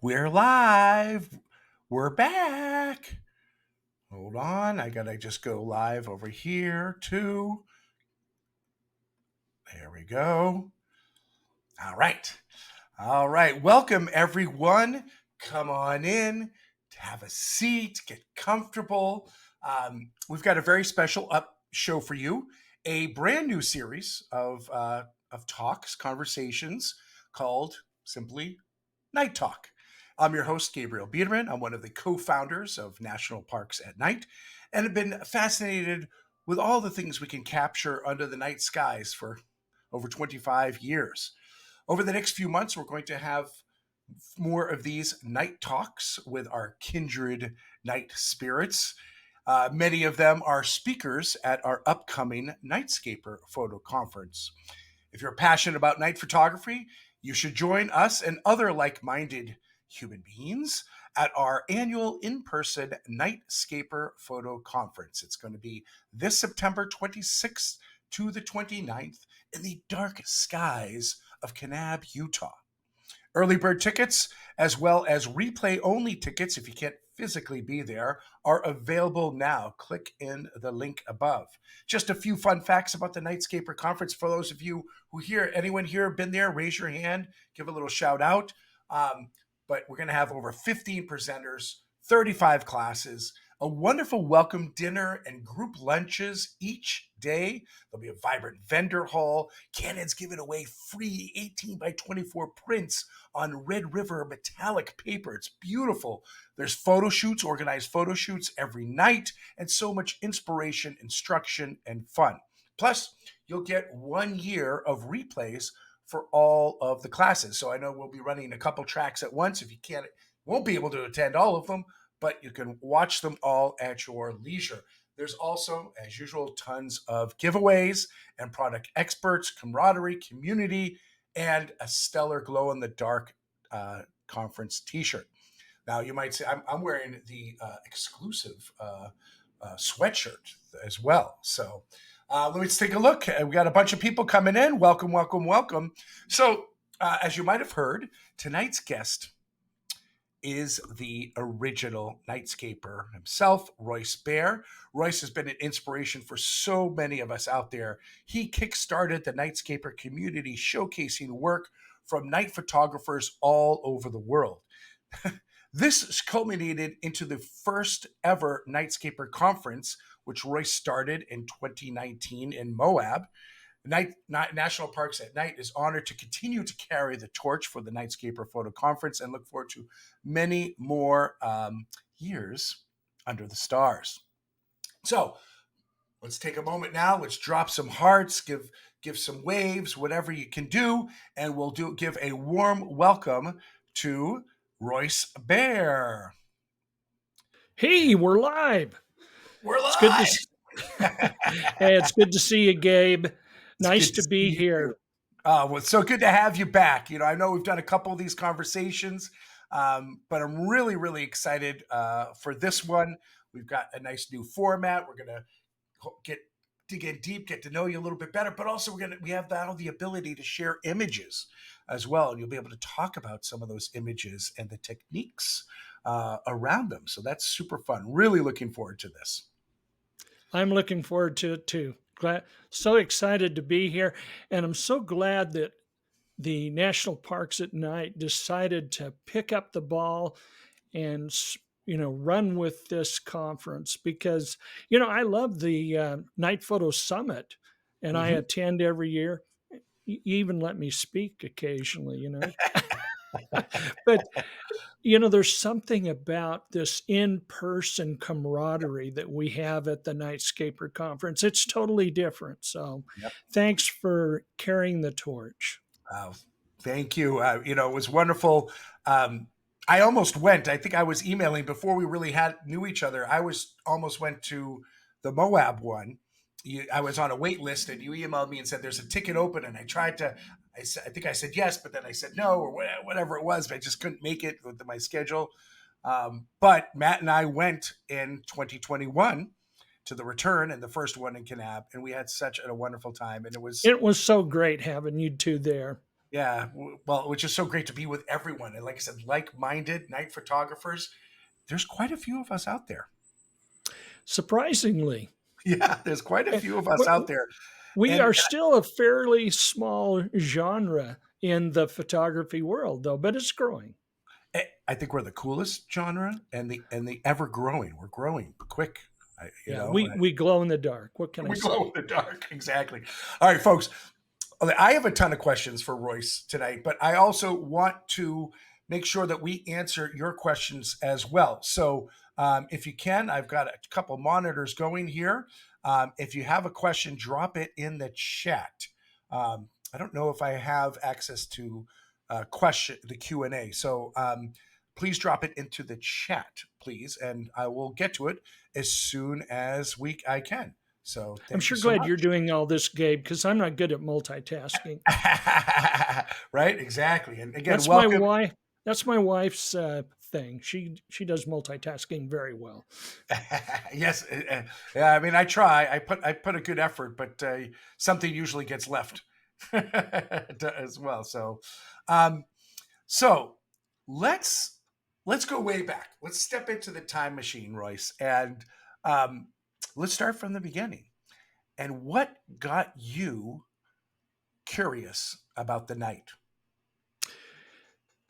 We're live. We're back. Hold on. I gotta just go live over here too. There we go. All right. All right. Welcome, everyone. Come on in, have a seat, get comfortable. We've got a very special up show for you, a brand new series of talks, conversations called simply Night Talk. I'm your host, Gabriel Biederman. I'm one of the co-founders of National Parks at Night and have been fascinated with all the things we can capture under the night skies for over 25 years. Over the next few months, we're going to have more of these night talks with our kindred night spirits. Many of them are speakers at our upcoming Nightscaper photo conference. If you're passionate about night photography, you should join us and other like minded human beings at our annual in person Nightscaper photo conference. It's going to be this September 26th to the 29th in the dark skies of Kanab, Utah. Early bird tickets, as well as replay only tickets, if you can't physically be there, are available now. Click in the link above. Just a few fun facts about the Nightscaper Conference. For those of you who anyone here been there, raise your hand, give a little shout out. But we're going to have over 15 presenters, 35 classes, a wonderful welcome dinner and group lunches each day. There'll be a vibrant vendor hall. Canon's giving away free 18 by 24 prints on Red River metallic paper. It's beautiful. There's photo shoots, organized photo shoots every night, and so much inspiration, instruction, and fun. Plus, you'll get 1 year of replays for all of the classes. So I know we'll be running a couple tracks at once. If you won't be able to attend all of them, but you can watch them all at your leisure. There's also, as usual, tons of giveaways and product experts, camaraderie, community, and a stellar glow-in-the-dark conference t-shirt. Now, you might say, I'm wearing the exclusive sweatshirt as well. So let's take a look. We got a bunch of people coming in. Welcome, welcome, welcome. So as you might have heard, tonight's guest is the original Nightscaper himself, Royce Bair. Royce has been an inspiration for so many of us out there. He kickstarted the Nightscaper community, showcasing work from night photographers all over the world. This culminated into the first ever Nightscaper conference, which Royce started in 2019 in Moab. National Parks at Night is honored to continue to carry the torch for the Nightscaper Photo Conference and look forward to many more years under the stars. So let's take a moment now. Let's drop some hearts, give some waves, whatever you can do, and we'll give a warm welcome to Royce Bair. Hey, we're live. We're live. Hey, it's good to see you, Gabe. Nice to be here. Well, it's so good to have you back. I know we've done a couple of these conversations, but I'm really, really excited for this one. We've got a nice new format. We're going to dig in deep, get to know you a little bit better, but also we have now the ability to share images as well, and you'll be able to talk about some of those images and the techniques around them. So that's super fun. Really looking forward to this. I'm looking forward to it too. So excited to be here, and I'm so glad that the National Parks at Night decided to pick up the ball and run with this conference because I love the Night Photo Summit, and I attend every year. You even let me speak occasionally, but there's something about this in-person camaraderie that we have at the Nightscaper conference. It's totally different. So Thanks for carrying the torch. Thank you. It was wonderful. I almost went. I think I was emailing before we really knew each other. Almost went to the Moab one. I was on a wait list, and you emailed me and said there's a ticket open, and I tried to. I think I said yes, but then I said no, or whatever it was. But I just couldn't make it with my schedule. But Matt and I went in 2021 to the return and the first one in Kanab, and we had such a wonderful time. And it was so great having you two there. Yeah, well, which is so great to be with everyone, and like I said, like-minded night photographers. There's quite a few of us out there. Surprisingly, Yeah, there's quite a Eh, few of us out w- there, we and are still a fairly small genre in the photography world, though, but it's growing. I think we're the coolest genre, and the ever growing. We're growing quick, you Yeah, know. we glow in the dark. What can I We glow say? in the dark. Exactly. All right, folks. Okay, I have a ton of questions for Royce tonight, but I also want to make sure that we answer your questions as well. So, if you can, I've got a couple monitors going here. If you have a question, drop it in the chat. I don't know if I have access to question the Q and A, so please drop it into the chat, please, and I will get to it as soon as I can. So, I'm thank you sure so glad much. you're doing all this, Gabe, because I'm not good at multitasking. Right, exactly. And again, That's my welcome. wife. That's my wife's thing. She does multitasking very well. Yes, yeah. I mean, I try. I put a good effort, but something usually gets left as well. Um, so let's let's go way back. Let's step into the time machine, Royce, and um, let's start from the beginning. And what got you curious about the night?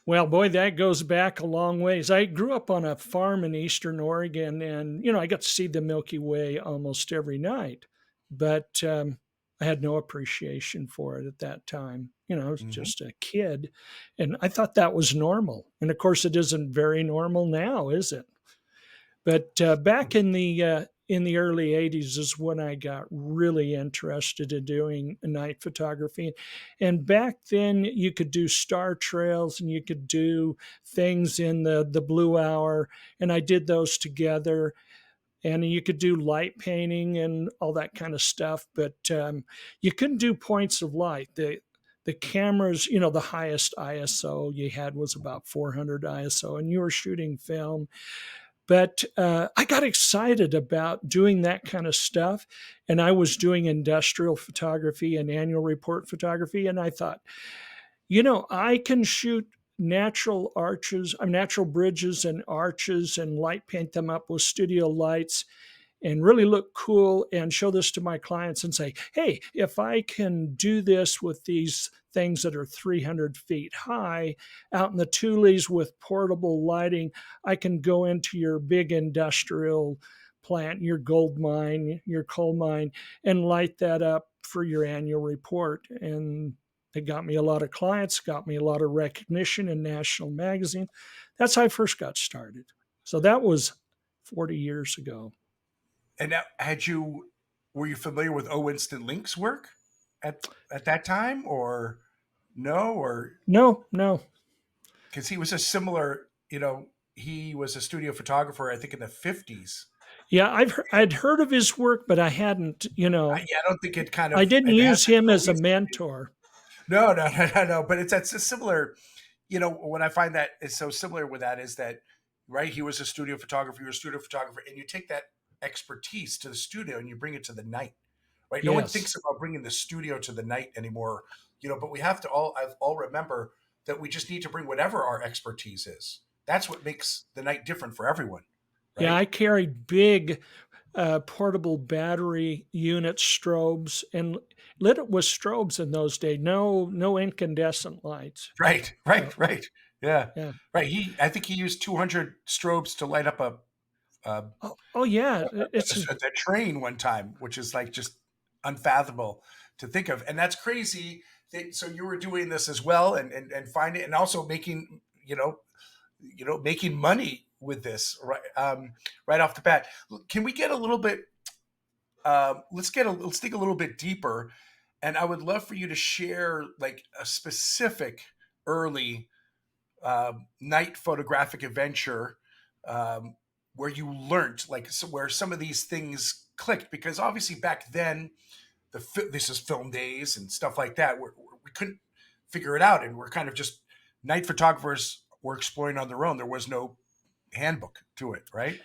Well, boy, that goes back a long ways. I grew up on a farm in Eastern Oregon, and I got to see the Milky Way almost every night. But I had no appreciation for it at that time. I was Hmm. just a kid, and I thought that was normal. And of course, it isn't very normal now, is it? But back in the early '80s is when I got really interested in doing night photography. And back then, you could do star trails and you could do things in the blue hour, and I did those together. And you could do light painting and all that kind of stuff, but you couldn't do points of light. The cameras, the highest ISO you had was about 400 ISO, and you were shooting film, but I got excited about doing that kind of stuff. And I was doing industrial photography and annual report photography. And I thought, I can shoot natural bridges and arches and light paint them up with studio lights and really look cool and show this to my clients and say, hey, if I can do this with these things that are 300 feet high out in the Tules with portable lighting, I can go into your big industrial plant, your gold mine, your coal mine, and light that up for your annual report. And it got me a lot of clients, got me a lot of recognition in national magazine. That's how I first got started. So that was 40 years ago. And now, were you familiar with O. Winston Link's work at that time, or no, or No, no. because he was a similar, he was a studio photographer, I think, in the 50s. Yeah, I'd heard of his work, but I hadn't, Yeah, I don't think it kind I of didn't use advanced him until as a recently. mentor. No, no, no, no, no. But it's a similar. What I find that is so similar with that is that, right? He was a studio photographer. You're a studio photographer, and you take that expertise to the studio and you bring it to the night, right? No one Yes. thinks about bringing the studio to the night anymore, but we have to all remember that we just need to bring whatever our expertise is. That's what makes the night different for everyone, Yeah, right? I carried big portable battery unit strobes and lit it with strobes in those days. No incandescent lights. Right, So, right, right. Yeah, yeah. right. I think he used 200 strobes to light up a Oh yeah. It's a train one time, which is like just unfathomable to think of. And that's crazy. So you were doing this as well, and finding, and also making, making money with this, right? Right off the bat. Can we get a little bit? Let's dig a little bit deeper, and I would love for you to share like a specific early night photographic adventure, um, where you learned, like, where some of these things clicked, because obviously back then this is film days and stuff like that, where we couldn't figure it out, and we're kind of just night photographers were exploring on their own. There was no handbook to it, right?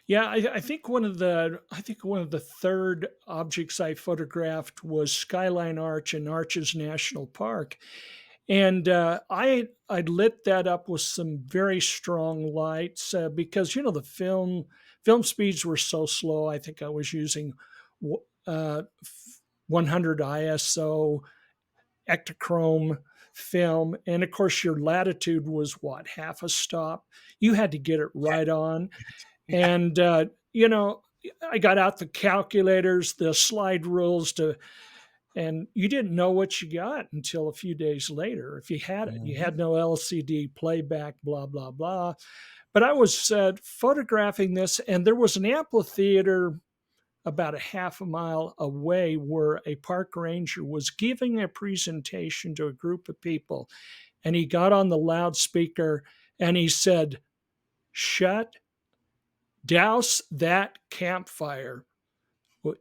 Yeah, I think one of the third objects I photographed was Skyline Arch in Arches National Park. And I lit that up with some very strong lights because the film speeds were so slow. I think I was using uh, 100 ISO Ektachrome film, and of course your latitude was what, half a stop. You had to get it Yeah. right on, Yeah. and I got out the calculators, the slide rules to, and you didn't know what you got until a few days later if you had it. You Mhm. had no LCD playback, blah blah blah. But I was photographing this, and there was an amphitheater about a half a mile away where a park ranger was giving a presentation to a group of people. And he got on the loudspeaker and he said, "Shut, douse that campfire.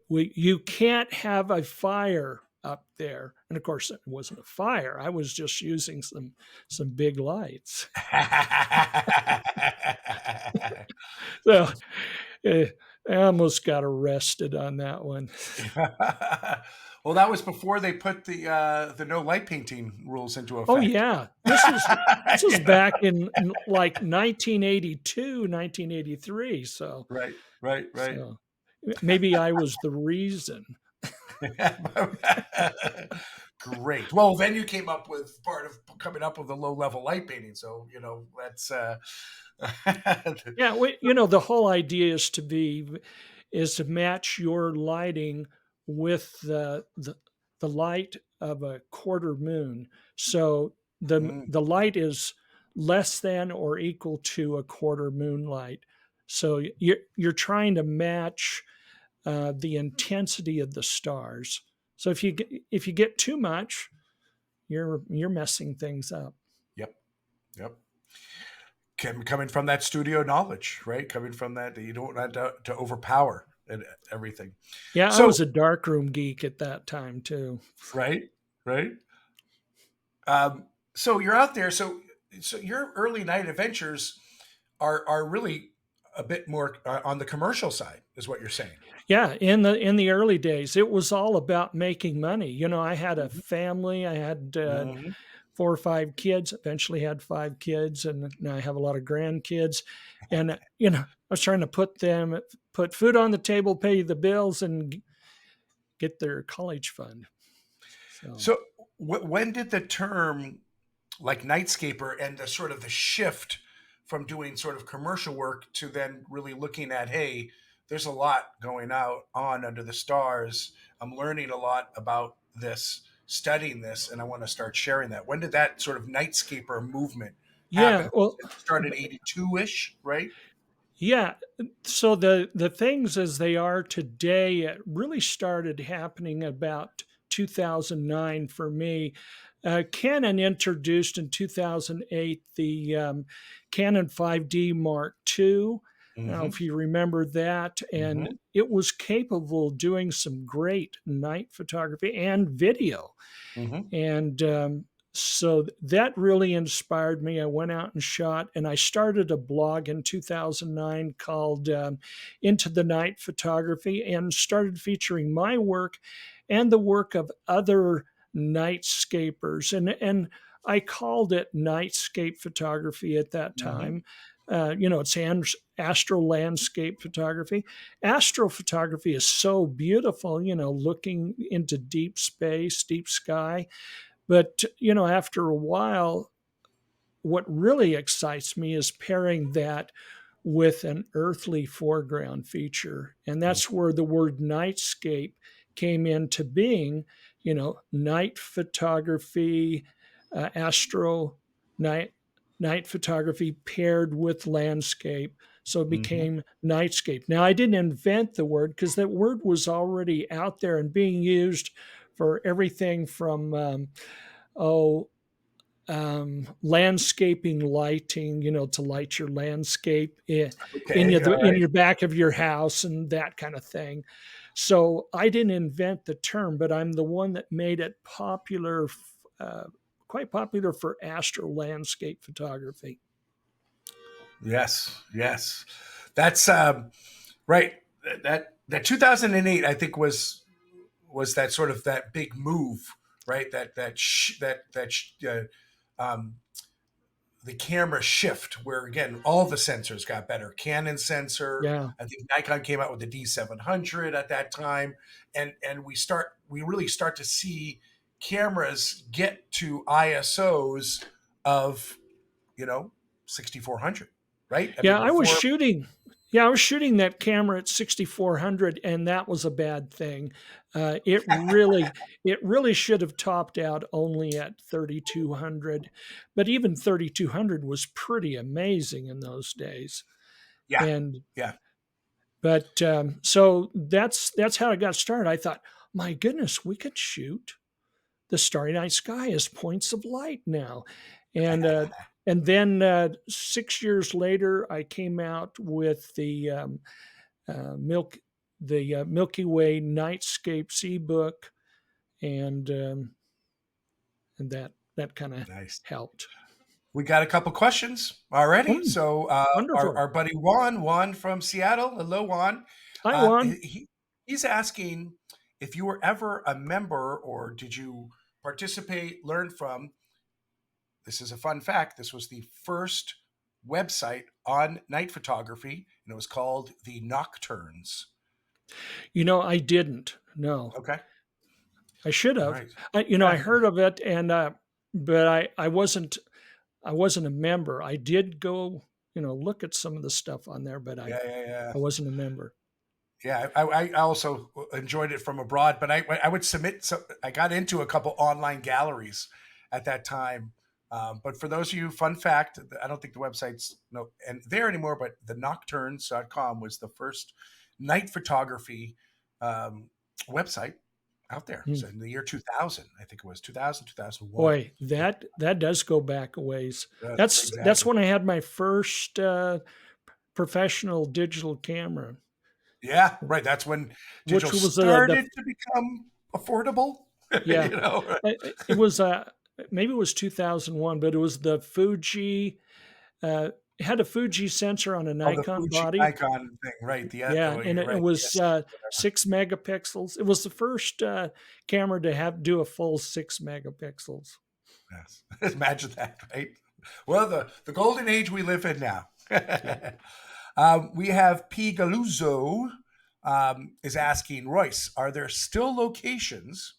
You can't have a fire up there." And of course, it wasn't a fire. I was just using some big lights. So uh, I almost got arrested on that one. Well, that was before they put the no light painting rules into Oh effect. yeah, this was Yeah. back in like 1982, 1983. So Right, right, right. so maybe I was the reason. Great. Well, then you came up with part of coming up with a low level light painting. So, that's Yeah, the whole idea is to match your lighting with the light of a quarter moon. So Mm, the light is less than or equal to a quarter moonlight. So you're trying to match the intensity of the stars. So if you get too much, you're messing things up. yep, yep. Coming from that studio knowledge, right? Coming from that you don't want to overpower and everything. Yeah, I So, was a darkroom geek at that time too. right, right. So you're out there. So your early night adventures are really a bit more on the commercial side, is what you're saying. Yeah, in the early days, it was all about making money. I had a Mhm, family. I had mhm. 4 or 5 kids. Eventually, had 5 kids, and now I have a lot of grandkids. And I was trying to put food on the table, pay the bills, and get their college fund. So So when did the term like Nightscaper and the sort of the shift from doing sort of commercial work to then really looking at, hey, there's a lot going on under the stars. I'm learning a lot about this, studying this, and I want to start sharing that. When did that sort of Nightscaper movement yeah, happen? well, It started 82 ish, right? yeah. So the things as they are today really started happening about 2009 for me. Canon introduced in 2008 the Canon 5D Mark II. Now, Mm-hmm. if you remember that, and Mm-hmm. it was capable of doing some great night photography and video. Mm-hmm. And so that really inspired me. I went out and shot, and I started a blog in 2009 called Into the Night Photography, and started featuring my work and the work of other nightscapers. And I called it nightscape photography at that Mm-hmm. time. It's astro landscape photography. Astrophotography is so beautiful, looking into deep space, deep sky. But, after a while, what really excites me is pairing that with an earthly foreground feature. And that's where the word nightscape came into being, night photography, astro night, night photography paired with landscape. So it Mm-hmm. became nightscape. Now, I didn't invent the word because that word was already out there and being used for everything from, oh, landscaping lighting, to light your landscape Okay. All in right. your back of your house and that kind of thing. So I didn't invent the term, but I'm the one that made it popular, uh, quite popular for astro landscape photography. Yes. Yes. That's right. That 2008, I think, was that sort of that big move, right? Um, the camera shift where again all the sensors got better. Canon sensor, Yeah. I think Nikon came out with the D700 at that time, and we really start to see cameras get to ISOs of, you know, 6400, right? I Yeah, mean I was before. shooting. Yeah, I was shooting that camera at 6400, and that was a bad thing. It really should have topped out only at 3200, but even 3200 was pretty amazing in those days. Yeah, And yeah, but so that's how I got started. I thought, my goodness, we could shoot the Starry Night Sky as points of light now, and uh, and then 6 years later, I came out with uh, Milk the Milky Way Nightscapes ebook, and um, and that kind of nice. helped. We got a couple questions already. Oh, So wonderful! our buddy Juan from Seattle, hello Juan. Hi, Uh, Juan. he, he's asking if you were ever a member or did you participate, learn from. This is a fun fact. This was the first website on night photography, and it was called the Nocturnes. I didn't. No, Okay, I should all have. right. I Yeah, heard of it, and but I wasn't a member. I did go, look at some of the stuff on there, but I yeah, yeah, yeah. I wasn't a member. Yeah, I also enjoyed it from abroad, but I would submit. So I got into a couple online galleries at that time. But for those of you, fun fact, I don't think the website's and there anymore. But the nocturnes.com was the first night photography website out there. Hmm. So in the year 2000, I think it was 2000, 2001. Boy, that does go back a ways. Yes, That's exactly. when I had my first professional digital camera, Yeah, right. That's when digital which was the started to become affordable. yeah, Right? it was maybe it was 2001, but it was the Fuji. It had a Fuji sensor on a Oh, the Nikon Fuji body. Nikon thing, right? Yeah, Oh, and you're it right. was Yes, 6 megapixels. It was the first camera to have do a full 6 megapixels. yes. Imagine that, right? Well, the golden age we live in now. Yeah. We have P. Galuzzo is asking Royce, are there still locations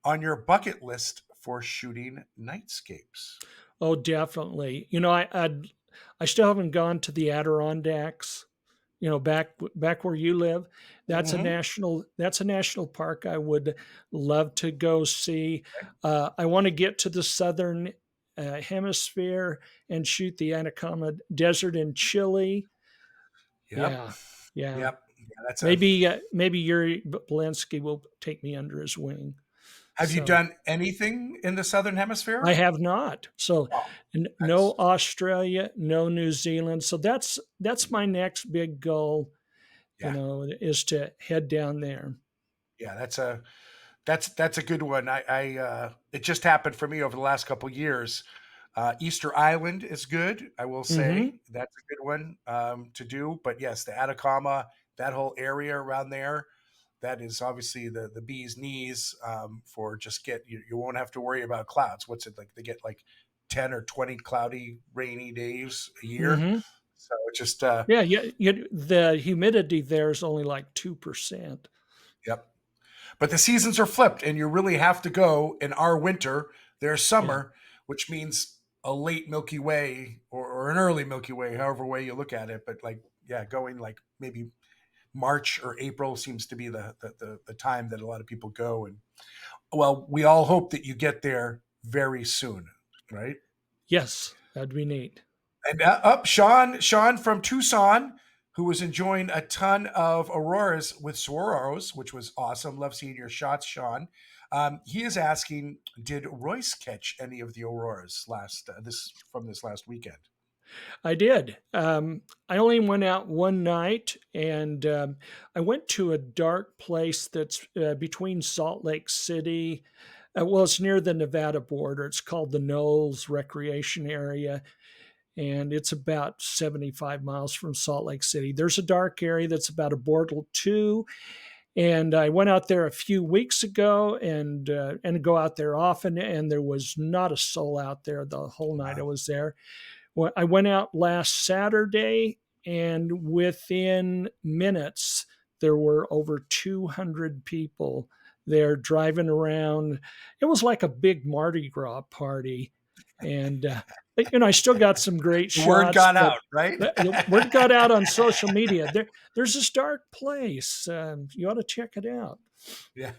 on your bucket list for shooting nightscapes? Oh, definitely. I still haven't gone to the Adirondacks. Back where you live. Hmm. That's a national park I would love to go see. I want to get to the southern hemisphere and shoot the Atacama Desert in Chile. Yep, Yeah, yeah. yep. Yeah, that's a. Maybe Yuri Bolensky will take me under his wing. Have you So done anything in the southern I hemisphere? have not. So Oh, no that's Australia, no New Zealand. So that's my next big goal. yeah, Is to head down there. yeah. That's a good one. It just happened for me over the last couple years. Easter Island is good. I will Hmm. say that's a good one to do. But yes, the Atacama, that whole area around there, that is obviously the bee's knees for just you won't have to worry about clouds. What's it like? They get like 10 or 20 cloudy, rainy days a year. Hmm. So it's just Yeah, yeah. The humidity there is only like 2%. yep. But the seasons are flipped, and you really have to go in our winter, their Yeah. summer, which means a late Milky Way or an early Milky Way, however way you look at it. But like, yeah, going like maybe March or April seems to be the time that a lot of people go. And well, we all hope that you get there very soon, right? Yes, that'd be neat. And up, Sean from Tucson, who was enjoying a ton of auroras with Swaros, which was awesome. Love seeing your shots, Sean. He is asking, did Royce catch any of the auroras this last weekend? I did. I only went out one night, and I went to a dark place that's between Salt Lake City. Well, it's near the Nevada border. It's called the Knolls Recreation Area, and it's about 75 miles from Salt Lake City. There's a dark area that's about a border two, And I went out there a few weeks ago and go out there often, and there was not a soul out there the whole night I Wow. was there. Well, I went out last Saturday, and within minutes, there were over 200 people there driving around. It was like a big Mardi Gras party. And, I still got some great The word shots, got but out, right? the word got out on social media. There's this dark place. You ought to check it out. Yeah.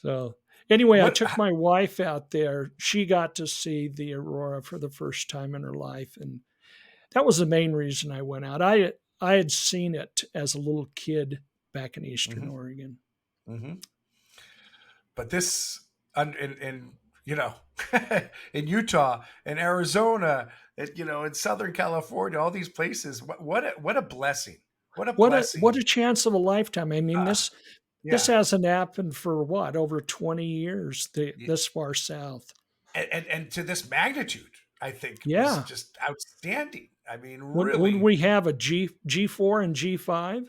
So anyway, I What? took my wife out there. She got to see the aurora for the first time in her life, and that was the main reason I went out. I had seen it as a little kid back in Eastern Hmm. Oregon. Hmm. But this, in in Utah, in Arizona, in Southern California, all these places. What a blessing! What a What blessing! a chance of a lifetime! I mean, Uh, this yeah. hasn't happened for what, over 20 years. This far south. And to this magnitude, I think was Yeah. just outstanding. I mean, When really, we have a G4 and G5.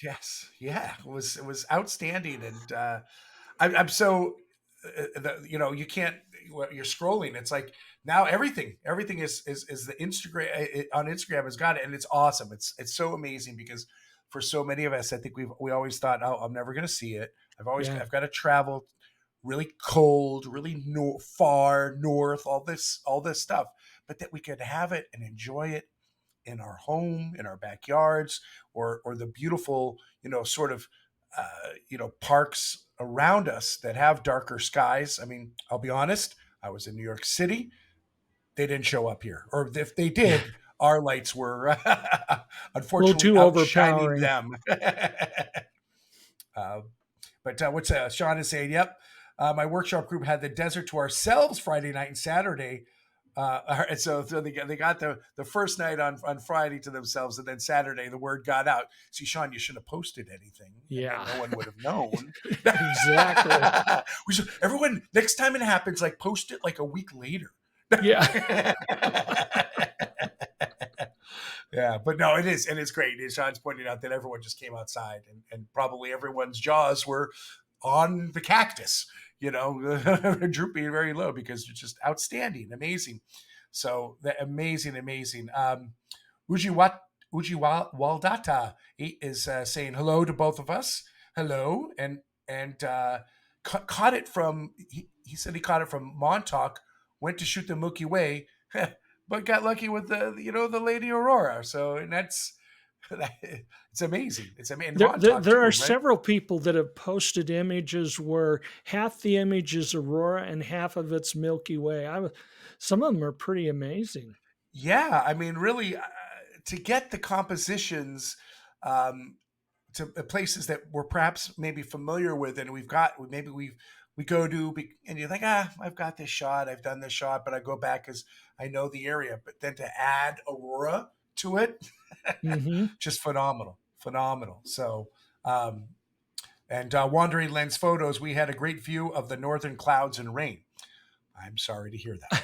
yes, yeah, it was outstanding, and I'm so you can't. You're scrolling. It's like now everything is the Instagram on Instagram has got it, and it's awesome. It's so amazing because for so many of us, I think we always thought, oh, I'm never going to see it. Yeah. I've got to travel really cold, really far north, all this stuff, but that we could have it and enjoy it in our home, in our backyards, or the beautiful, sort of, parks around us that have darker skies. I mean, I'll be honest. I was in New York City. They didn't show up here, or if they did, our lights were A little unfortunately too outshining overpowering. them. uh, but what's Sean is saying? Yep, my workshop group had the desert to ourselves Friday night and Saturday. And so they got the first night on Friday to themselves, and then Saturday the word got out. See, Sean, you should have posted anything, and then Yeah. no one would have known. Exactly. Everyone, next time it happens, like post it like a week later. Yeah. Yeah, but no, it is, and it's great. As Sean's pointed out, that everyone just came outside, and probably everyone's jaws were on the cactus, drooping very low because it's just outstanding, amazing. So that amazing, amazing. Uji Wat Uji Waldata is saying hello to both of us. Hello, and caught it from. He said he caught it from Montauk. Went to shoot the Milky Way, but got lucky with the Lady Aurora. So and that's it's amazing. It's amazing. Montauk There are too, right? several people that have posted images where half the image is aurora and half of it's Milky Way. Some of them are pretty amazing. Yeah, I mean, really, to get the compositions um, to places that we're perhaps maybe familiar with, and we go to, and you're like, I've got this shot, I've done this shot, but I go back because I know the area. But then to add Aurora to it, Hmm. just phenomenal, phenomenal. So, um, and Wandering Lens Photos, we had a great view of the northern clouds and rain. I'm sorry to hear that.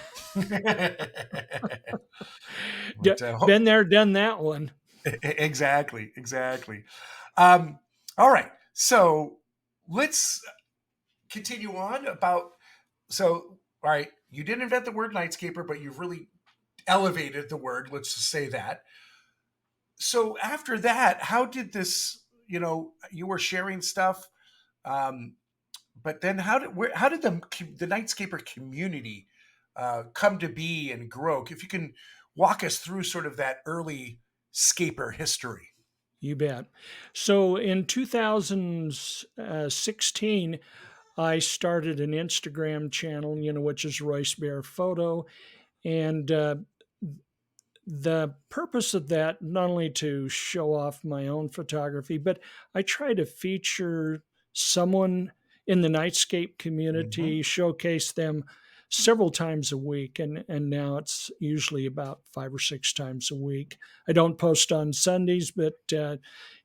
Yeah, but been there, done that one. exactly, exactly. Um, all right, so let's continue on about. So, all right, you didn't invent the word Nightscaper, but you've really elevated the word. Let's just say that. So after that, how did this? You were sharing stuff, um, but then how did the Nightscaper community come to be and grow? If you can walk us through sort of that early scaper history. You bet. So in 2016, I started an Instagram channel, which is Royce Bair Photo. And the purpose of that, not only to show off my own photography, but I try to feature someone in the Nightscape Mm-hmm. community, showcase them several times a week. And now it's usually about 5 or 6 times a week. I don't post on Sundays, but,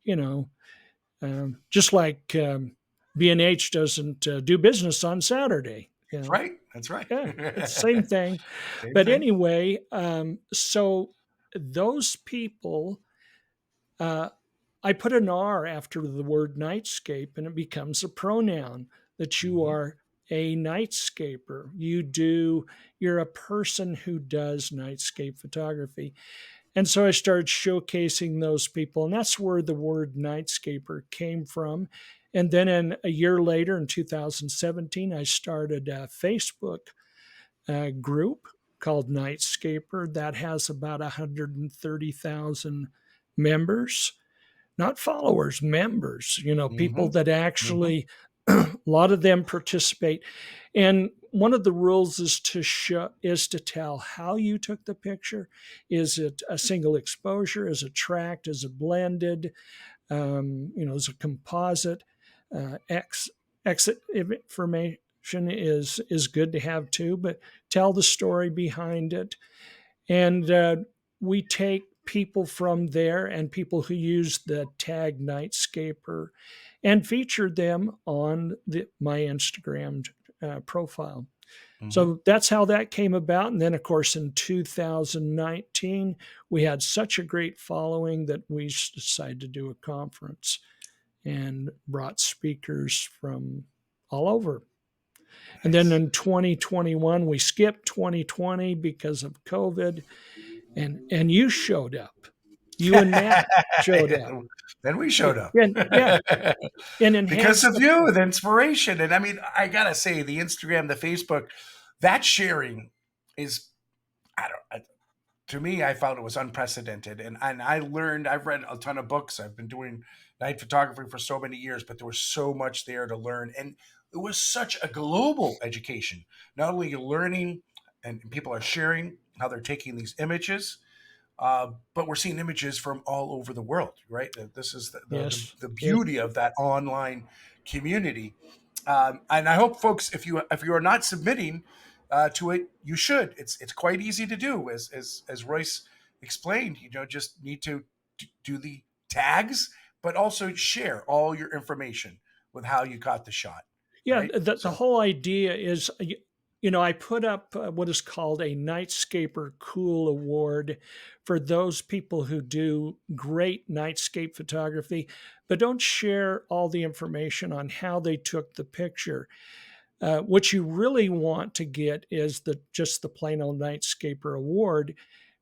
you know, just like B&H doesn't do business on Saturday, That's right. That's right. yeah, it's the same thing. Same But thing. anyway, so those people, uh, I put an R after the word nightscape and it becomes a pronoun that you Hmm. are a nightscaper. You're a person who does nightscape photography. And so I started showcasing those people, and that's where the word nightscaper came from. And then a year later, in 2017, I started a Facebook group called Nightscaper that has about 130,000 members, not followers, members, people Hmm. that Hmm. actually, a lot of them participate. And one of the rules is to tell how you took the picture. Is it a single exposure? Is it tracked? Is it blended? Is a composite. Exit information is good to have too, but tell the story behind it. And we take people from there and people who use the tag Nightscaper and feature them on my Instagram profile. Hmm. So that's how that came about. And then, of course, in 2019, we had such a great following that we decided to do a conference and brought speakers from all over. And then Nice. in 2021, we skipped 2020 because of COVID, and you showed up. You and Matt showed up. Then we showed up. And yeah, and Because enhanced of the you, the inspiration. And I mean, I gotta say, the Instagram, the Facebook, that sharing is, I don't, to me, I found it was unprecedented. And I learned, I've read a ton of books. I've been doing night photography for so many years, but there was so much there to learn. And it was such a global education. Not only learning, and people are sharing how they're taking these images, but we're seeing images from all over the world, right? This is yes, the yes, beauty of that online community. And I hope folks, if you are not submitting to it, you should. It's quite easy to do, as Royce explained. Just need to do the tags, but also share all your information with how you caught the shot, yeah. right? The So, whole idea is, I put up what is called a Nightscaper Cool Award for those people who do great nightscape photography, but don't share all the information on how they took the picture. What you really want to get is just the plain old Nightscaper Award,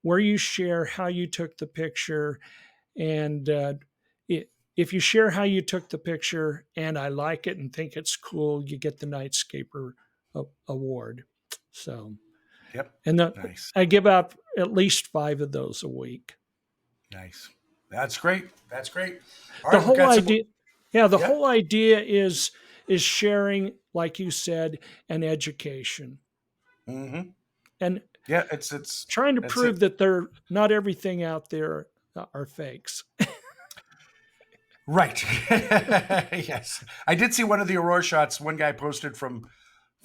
where you share how you took the picture. And if you share how you took the picture and I like it and think it's cool, you get the Nightscaper Award. So, yep, and nice, I give out at least 5 of those a week. nice. That's great. That's great. All The right, we've whole got some. idea, yeah, the Yeah. whole idea is sharing, like you said, an education. Hmm. And Yeah, it's trying to that's it. prove that they're not everything out there are fakes. Right. Yes. I did see one of the Aurora shots one guy posted from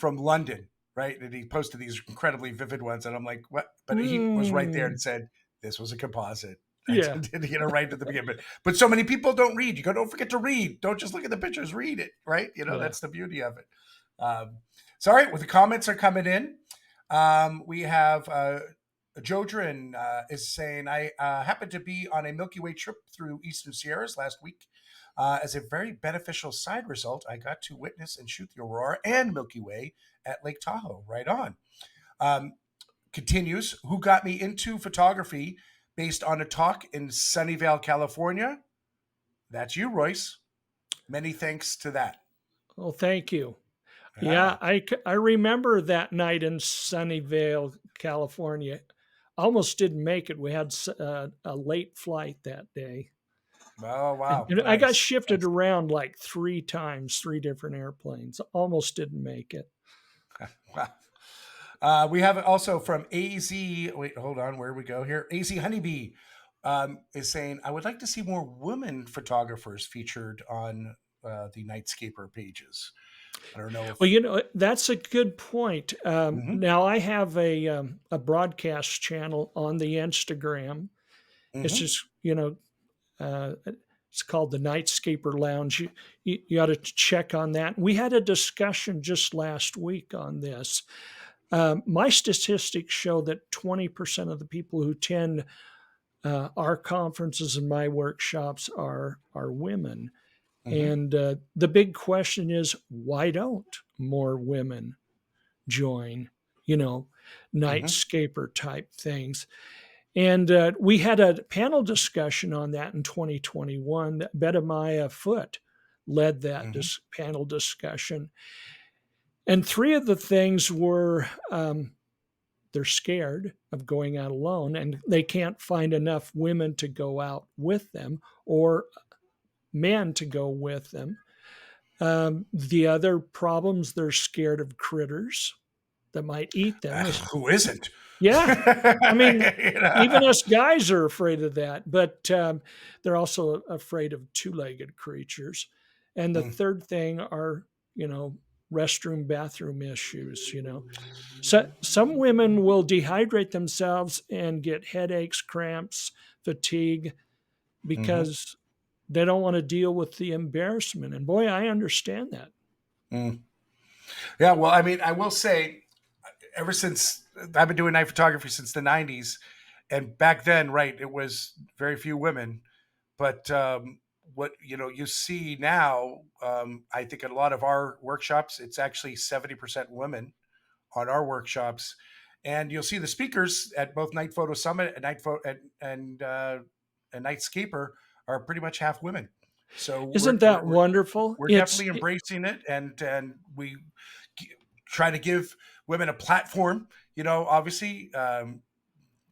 London, right? And he posted these incredibly vivid ones and I'm like, "What?" But he was right there Mm, and said this was a composite. I yeah, did right at the beginning. But so many people don't read. Don't forget to read. Don't just look at the pictures, read it, right? yeah. That's the beauty of it. Um, so all right, well, the comments are coming in. We have Jodrin is saying, I happened to be on a Milky Way trip through Eastern Sierras last week. As a very beneficial side result, I got to witness and shoot the aurora and Milky Way at Lake Tahoe. Right on. Um, Continues, who got me into photography based on a talk in Sunnyvale, California? That's you, Royce. Many thanks to that. Well, thank you. Yeah, Ah, I remember that night in Sunnyvale, California. Almost didn't make it. We had a late flight that day. oh, And wow. I got Nice. shifted Nice. around like 3 times, 3 different airplanes. Almost didn't make it. Wow. We have also from AZ. Wait, hold on. Where we go here? AZ Honeybee is saying, I would like to see more women photographers featured on the Nightscaper pages. I don't know Well, if. that's a good point. Hmm. Now I have a broadcast channel on the Instagram. It's Hmm. just it's called the Nightscaper Lounge. You ought to check on that. We had a discussion just last week on this. My statistics show that 20% of the people who attend our conferences and my workshops are women. Hmm. And the big question is, why don't more women join, you know, Hmm. Nightscaper type things? And we had a panel discussion on that in 2021. Bedamaya Foote led that Hmm. panel discussion. And three of the things were they're scared of going out alone and they can't find enough women to go out with them or men to go with them. The other problems, they're scared of critters that might eat them. Who isn't? Yeah. I mean, You even know? us guys are afraid of that, but they're also afraid of two-legged creatures. And the Mm, third thing are, you know, restroom, bathroom issues, you know. So some women will dehydrate themselves and get headaches, cramps, fatigue mhm, because they don't want to deal with the embarrassment. And boy, I understand that. mm. Yeah, well, I mean, I will say, ever since I've been doing night photography since the '90s, and back then, right, it was very few women. But what you see now, I think at a lot of our workshops, it's actually 70% women on our workshops, and you'll see the speakers at both Night Photo Summit and and Nightscaper are pretty much half women. So Isn't that wonderful? we're definitely embracing it, and we try to give women a platform. Obviously,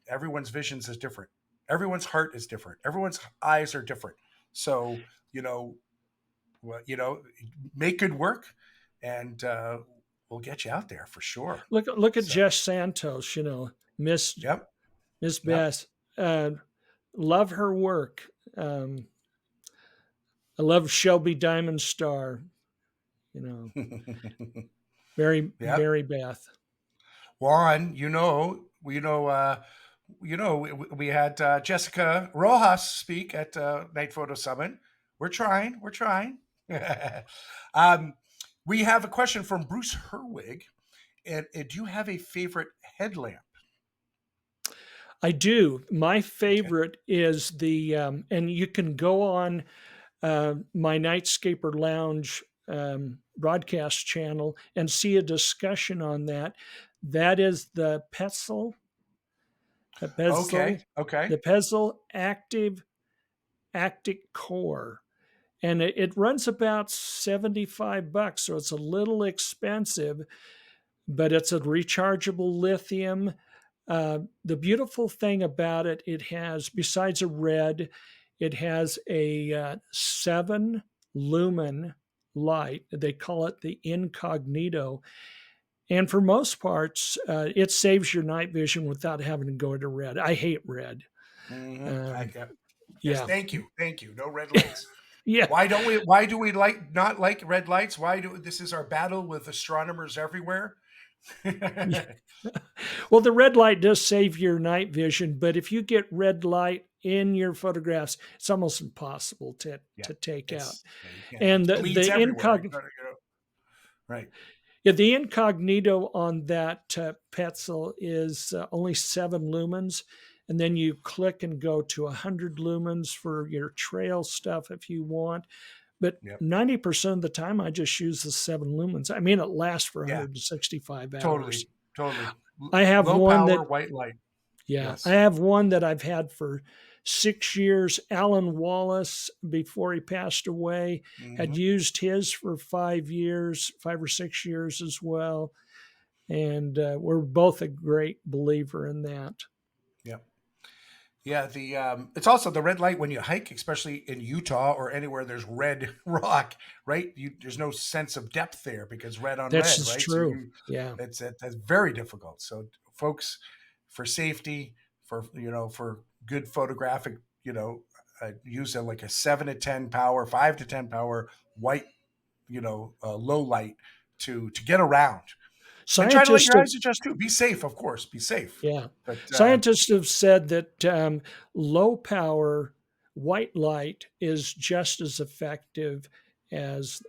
everyone's visions is different. Everyone's heart is different. Everyone's eyes are different. So well, make good work, and we'll get you out there for sure. look at So, Jess Santos, you know, yep, Miss yep. Bess. Uh, love her work. I love Shelby Diamond Star. You know, Yep. Mary Beth. Juan, we had Jessica Rojas speak at Night Photo Summit. We're trying. We're trying. um, we have a question from Bruce Herwig. And do you have a favorite headlamp? I do. My Okay. favorite is and you can go on my Nightscaper Lounge broadcast channel and see a discussion on that. That is the Okay. Petzl, Okay. the Petzl Actic Core, and it runs about $75, so it's a little expensive, but it's a rechargeable lithium. The beautiful thing about it, it has, besides a red, it has a 7 lumen light. They call it the incognito. And for most parts, it saves your night vision without having to go to red. I hate red. I Um, got. Yes. yeah. Thank you. Thank you. No red lights. Yeah. Why don't we? Why do we not like red lights? Why do this is our battle with astronomers everywhere? Well, the red light does save your night vision, but if you get red light in your photographs, it's almost impossible Yeah, to take out. yeah, you can't. And It bleeds everywhere. Right. yeah, the incognito on that Petzl is only 7 lumens. And then you click and go to 100 lumens for your trail stuff if you want. But Yep. 90% of the time, I just use the 7 lumens. I mean, it lasts for Yeah. 165 hours. Totally. Totally. I have Low one power that white light. Yeah, I Yes. have one that I've had for 6 years. Alan Wallace, before he passed away, had Hmm. used his for 5 years, 5 or 6 years as well. And we're both a great believer in that. Yep. Yeah. The it's also the red light when you hike, especially in Utah or anywhere there's red rock. Right. There's no sense of depth there because red on That's red. just Right. So true. Yeah. that's very difficult. So folks, for safety, for good photographic, use like a 7 to 10 power, 5 to 10 power white, low light to get around, and try to let Scientists your have, eyes adjust too. Be safe, of course. Be safe, yeah, but scientists have said that low power white light is just as effective as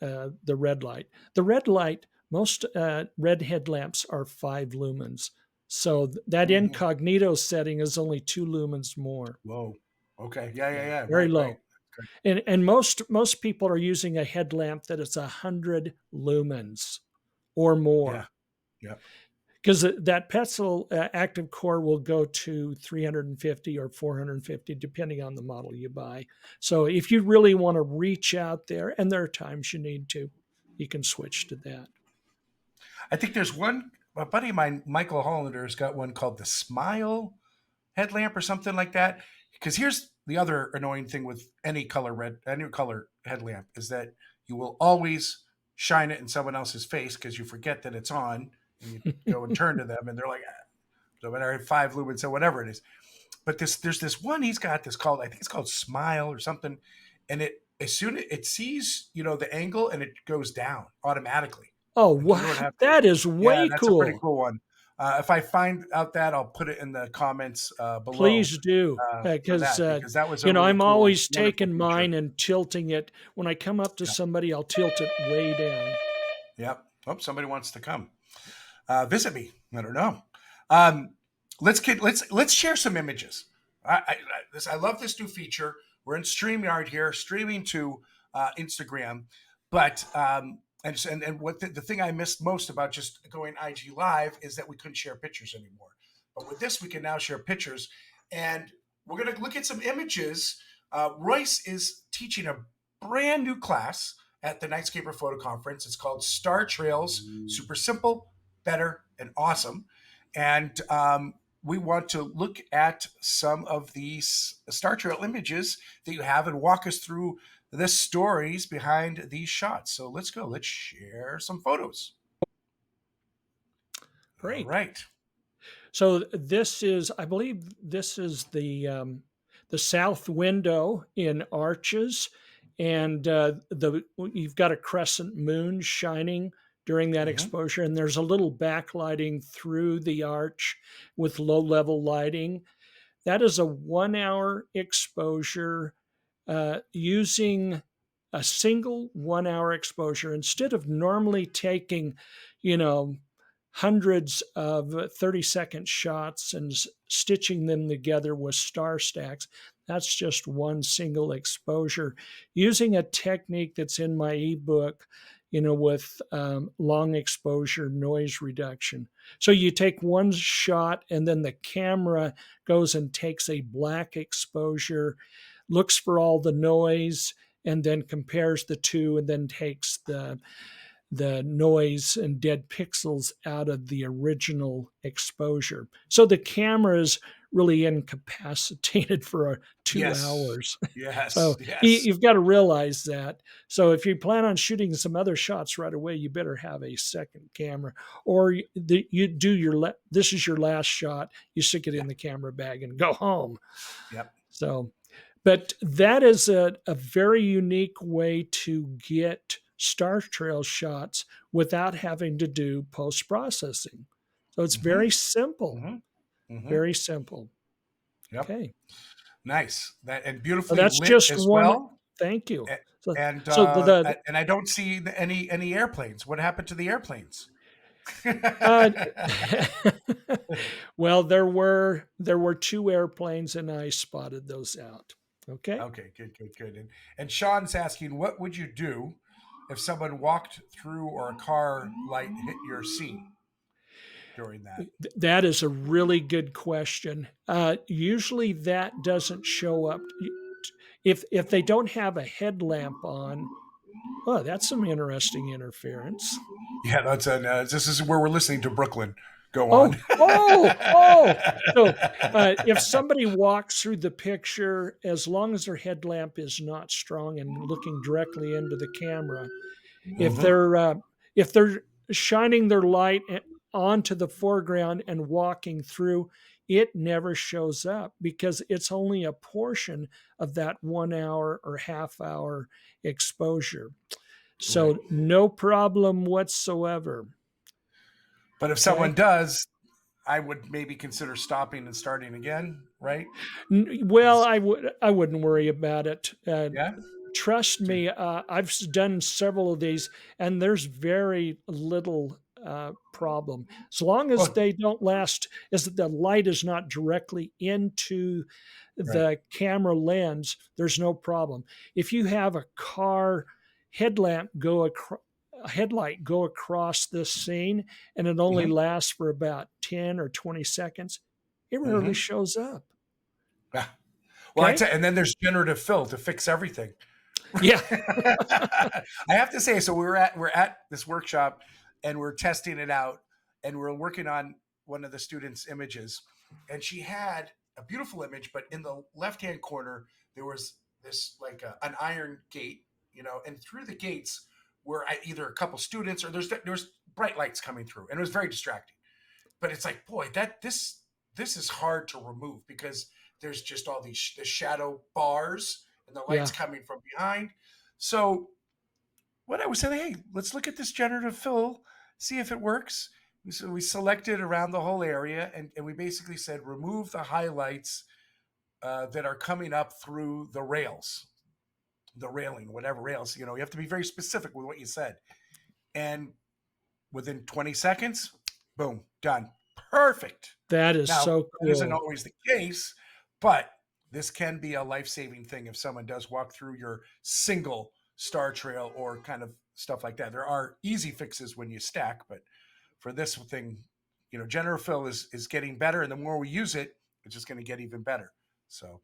the red light. The red light, most red headlamps are 5 lumens. So that Mhm. incognito setting is only 2 lumens more. Whoa. Okay. Yeah, yeah, Yeah, yeah. very Right, right. low. And most people are using a headlamp that is 100 lumens or Yeah. more, Yep. because that Petzl active core will go to 350 or 450 depending on the model you buy. So if you really want to reach out there, and there are times you need to, you can switch to that. I think there's one, a buddy of mine, Michael Hollander, has got one called the Smile headlamp or something like that. Because here's the other annoying thing with any color headlamp is that you will always shine it in someone else's face because you forget that it's on, and you go and turn to them and they're like, "Ah, so whatever, 5 lumens or whatever it is." But there's this one he's got this called, I think it's called Smile or something, and it as soon as it sees the angle and it goes down automatically. Oh, Like you don't wow. have to. That is Yeah, way that's a pretty cool. cool one. If I find out that, I'll put it in the comments below Please do, for because that because that was a really I'm cool, always wonderful taking feature. mine and tilting it. When I come up to Yeah. somebody, I'll tilt it way down. Yep. Oh, somebody wants to come visit me. I don't know. Um, let's share some images. I love this new feature. We're in Streamyard here, streaming to Instagram, but and what the thing I missed most about just going IG live is that we couldn't share pictures anymore. But with this, we can now share pictures, and we're going to look at some images. Royce is teaching a brand new class at the Nightscaper Photo Conference. It's called Star Trails. Super simple, better, and awesome. And we want to look at some of these Star Trail images that you have and walk us through the stories behind these shots. So let's go. Let's share some photos. All Great. right. So this is, I believe, this is the south window in Arches, and the you've got a crescent moon shining during that Mm-hmm. exposure, and there's a little backlighting through the arch with low level lighting. That is a 1 hour exposure using a single 1 hour exposure instead of normally taking, you know, hundreds of 30-second shots and stitching them together with star stacks. That's just one single exposure using a technique that's in my ebook, with long exposure noise reduction. So you take one shot and then the camera goes and takes a black exposure, looks for all the noise, and then compares the two, and then takes the noise and dead pixels out of the original exposure. So the camera is really incapacitated for 2 hours. Yes. Yes. So Yes. you've got to realize that. So if you plan on shooting some other shots right away, you better have a second camera, or you do this is your last shot. You stick it Yeah. in the camera bag and go home. Yep. So, but that is a very unique way to get star trail shots without having to do post processing. So it's Mm-hmm. very simple, Mm-hmm. Mm-hmm. very simple. Yep. Okay. Nice. That and So beautifully that's lit just as one. well. Thank you. A- So, And so and I don't see any airplanes. What happened to the airplanes? uh, well, there were two airplanes, and I spotted those out. Okay. Okay, good, good, good. And Sean's asking, what would you do if someone walked through or a car light hit your scene during that? That is a really good question. Usually, that doesn't show up if they don't have a headlamp on. Oh, that's some interesting interference. Yeah, that's this is where we're listening to Brooklyn. Go on. Oh. So if somebody walks through the picture, as long as their headlamp is not strong and looking directly into the camera, if Mm-hmm. they're uh, if they're shining their light onto the foreground and walking through, it never shows up because it's only a portion of that 1 hour or half hour exposure. Right. So no problem whatsoever. But if someone Okay. does, I would maybe consider stopping and starting again, right? Well, 'Cause- I wouldn't worry about it. yeah. Trust Good. me, I've done several of these, and there's very little problem. As long as Well, they don't last, as the light is not directly into right. the camera lens, there's no problem. If you have a car headlamp go across, a headlight go across this scene and it only Hmm. lasts for about 10 or 20 seconds, it rarely Hmm. shows up. Yeah. Well, Okay. and then there's generative fill to fix everything. Yeah. I have to say, so we're at this workshop and we're testing it out and we're working on one of the students' images, and she had a beautiful image, but in the left-hand corner there was this like an iron gate, and through the gates were either a couple students or there's bright lights coming through, and it was very distracting. But it's like, boy, this is hard to remove because there's just all the shadow bars and the lights Yeah. coming from behind. So what I was saying, hey, let's look at this generative fill, see if it works. So we selected around the whole area, and we basically said remove the highlights that are coming up through the rails, the railing, whatever rails. You have to be very specific with what you said. And within 20 seconds, boom, done. Perfect. That is Now, so that isn't cool. always the case, but this can be a life saving thing if someone does walk through your single star trail or kind of stuff like that. There are easy fixes when you stack, but for this thing, generative fill is getting better, and the more we use it, it's just going to get even better. So,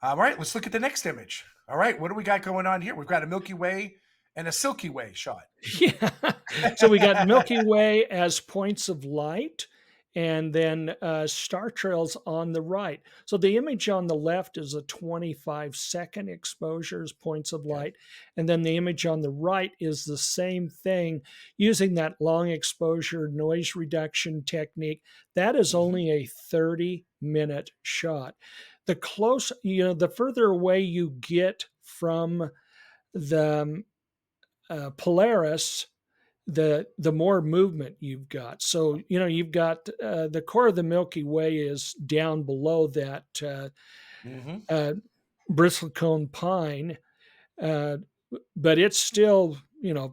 all right, let's look at the next image. All right, what do we got going on here? We've got a Milky Way and a Silky Way shot. Yeah. So we got Milky Way as points of light and then star trails on the right. So the image on the left is a 25-second exposure as points of Okay. light. And then the image on the right is the same thing using that long exposure noise reduction technique. That is Mm-hmm. only a 30-minute shot. The further away you get from the Polaris, the more movement you've got. So you've got the core of the Milky Way is down below that Mm-hmm. uh, bristlecone pine, uh, but it's still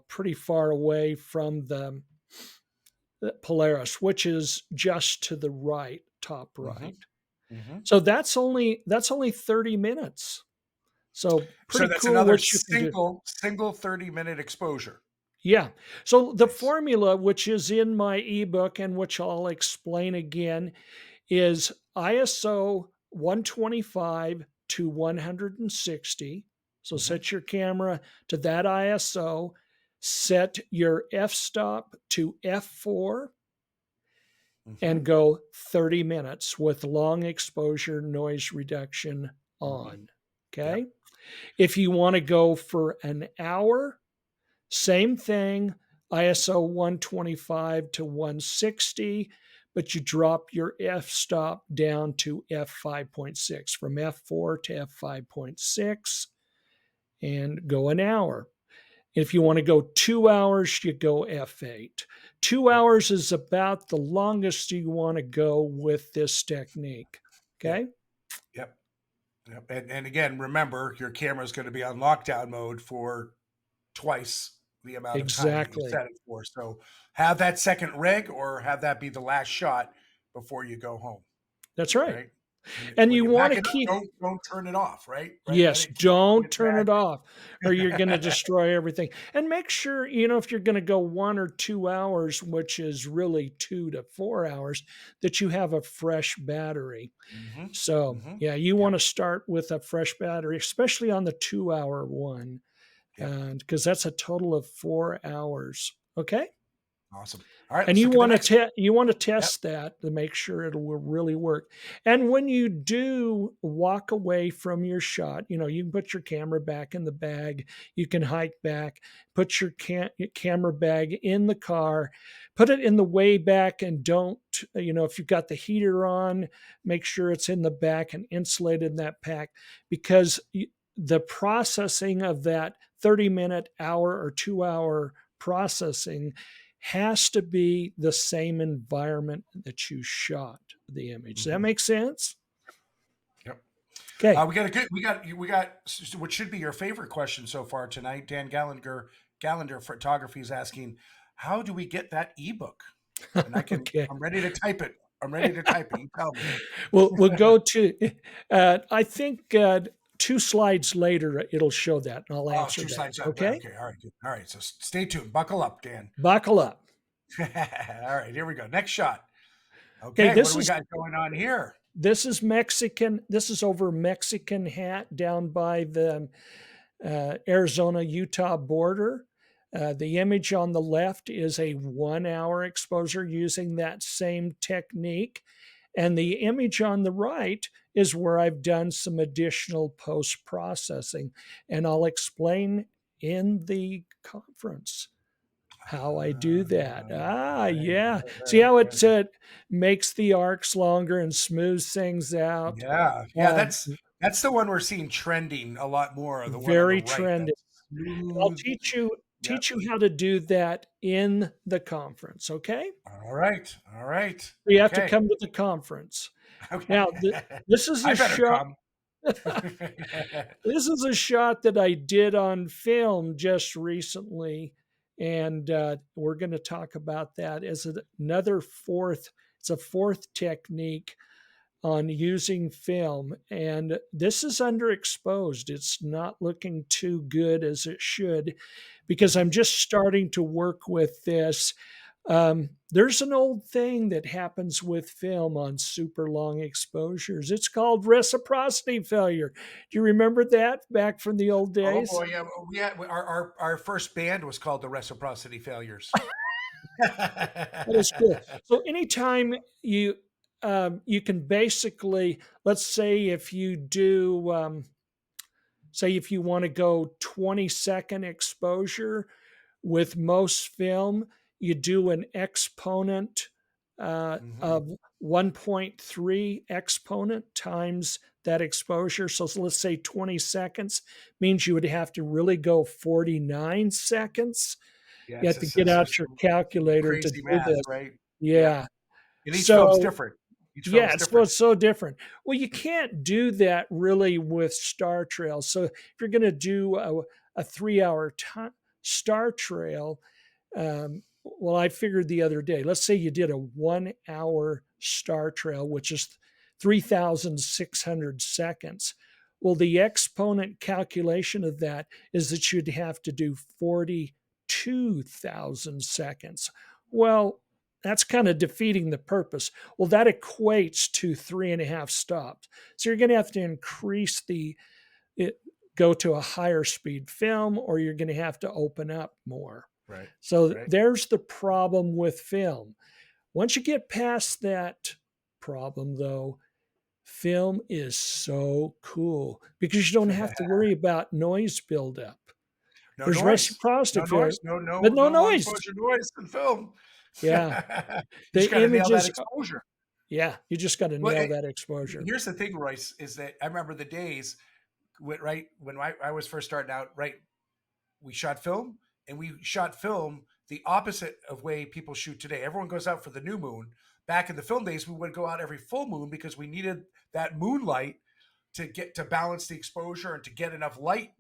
pretty far away from the Polaris, which is just to the right, top Mm-hmm. right. Mm-hmm. So that's only 30 minutes. So So pretty that's cool another what you can do. single 30-minute exposure. Yeah. So the Nice. formula, which is in my ebook and which I'll explain again, is ISO 125 to 160. So Mm-hmm. set your camera to that ISO, set your f stop to f4, Mm-hmm. and go 30 minutes with long exposure noise reduction Mm-hmm. on. Yep. Okay. If you want to go for an hour, same thing, ISO 125 to 160, but you drop your f stop down to f5.6 from f4 to f5.6 and go an hour. If you want to go 2 hours, you go f8. Two Yep. hours is about the longest you want to go with this technique. Yep. Okay. Yep. Yep. And again, remember your camera is going to be on lockdown mode for twice the amount of time that you Exactly. set it for. So have that second rig or have that be the last shot before you go home. That's right. Right. And When you you want back to it up, keep. don't turn it off. Right. Let Yes, it keep doing don't its turn it off or you're going to magic. destroy everything. And make sure, if you're going to go 1 or 2 hours, which is really 2 to 4 hours, that you have a fresh battery. Hmm. So, Hmm. yeah, you want Yep. to start with a fresh battery, especially on the 2 hour one, Yep. because that's a total of 4 hours. Okay. Awesome. All right. And Let's you look at the want to next one. Yep. test that to make sure it will really work. And when you do walk away from your shot, you can put your camera back in the bag. You can hike back, put your camera bag in the car, put it in the way back, and don't if you've got the heater on, make sure it's in the back and insulated in that pack because the processing of that 30-minute, hour, or 2 hour processing has to be the same environment that you shot the image. Does that Hmm. make sense? Yep. Okay. We got what should be your favorite question so far tonight. Dan Gallagher Photography is asking, how do we get that ebook? And Okay. I'm ready to type it. I'm ready to type it. You tell me. We'll go to, I think, 2 slides later, it'll show that, and I'll Oh, answer two that. slides up. Okay? Okay. All right. Good. All right. So stay tuned. Buckle up, Dan. Buckle up. All right. Here we go. Next shot. Okay, Okay. What do we got going on here? this is Mexican. This is over Mexican Hat down by the Arizona Utah border. The image on the left is a 1 hour exposure using that same technique. And the image on the right is where I've done some additional post processing. And I'll explain in the conference how I do that. Yeah. See how it Right. makes the arcs longer and smooths things out. Yeah. Yeah. Um, That's the one we're seeing trending a lot more. The one on the very right. trendy. That's I'll smooth. Yep. teach you how to do that in the conference. Okay. All right. All right. You have to Okay. come to the conference. Okay. Now, this is I a better shot. come. This is a shot that I did on film just recently, and we're going to talk about that as another fourth. It's a fourth technique on using film, and this is underexposed. It's not looking too good as it should, because I'm just starting to work with this. There's an old thing that happens with film on super long exposures. It's called reciprocity failure. Do you remember that back from the old Oh days? boy, yeah, we had our first band was called the Reciprocity Failures. That is cool. So anytime you can basically, let's say if you do say if you want to go 20-second exposure with most film, you do an exponent Mhm. of 1.3 exponent times that exposure. So let's say 20 seconds means you would have to really go 49 seconds. Yeah, You have to get it's out your calculator to crazy do math, this. right? Yep. Yeah. And each film's So different. Each film yeah, is different. it's so different. Well, you can't do that really with Star Trail. So if you're going to do a 3 hour Star Trail, well, I figured the other day, let's say you did a 1 hour Star Trail, which is 3,600 seconds. Well, the exponent calculation of that is that you'd have to do 42,000 seconds. Well, that's kind of defeating the purpose. Well, that equates to 3.5 stops. So you're going to have to increase it, go to a higher speed film, or you're going to have to open up more. Right. So Right. there's the problem with film. Once you get past that problem, though, film is so cool because you don't have to worry about noise buildup. No There's noise. reciprocity No failure, noise. No but no long noise. exposure noise in film. You Yeah, just the got to nail that images. exposure. Yeah, you just got to Well, nail that exposure. here's the thing, Royce, is that I remember the days when I was first starting out, right? We shot film and we shot film the opposite of way people shoot today. Everyone goes out for the new moon. Back in the film days, we would go out every full moon because we needed that moonlight to get to balance the exposure and to get enough light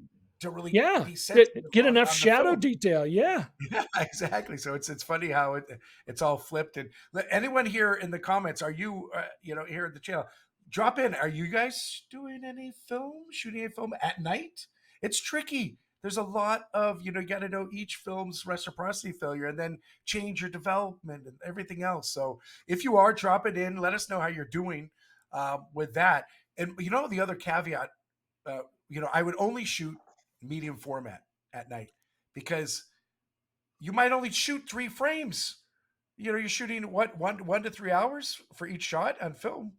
to really Yeah, be sensitive get enough on the shadow film. detail. Yeah, Yeah, exactly. So it's funny how it's all flipped. And anyone here in the comments, are you here at the channel? Drop in. Are you guys doing any film, shooting any film at night? It's tricky. There's a lot of you got to know each film's reciprocity failure and then change your development and everything else. So if you are, drop it in. Let us know how you're doing with that. And the other caveat, I would only shoot medium format at night because you might only shoot 3 frames. You're shooting what 1 to 3 hours for each shot on film,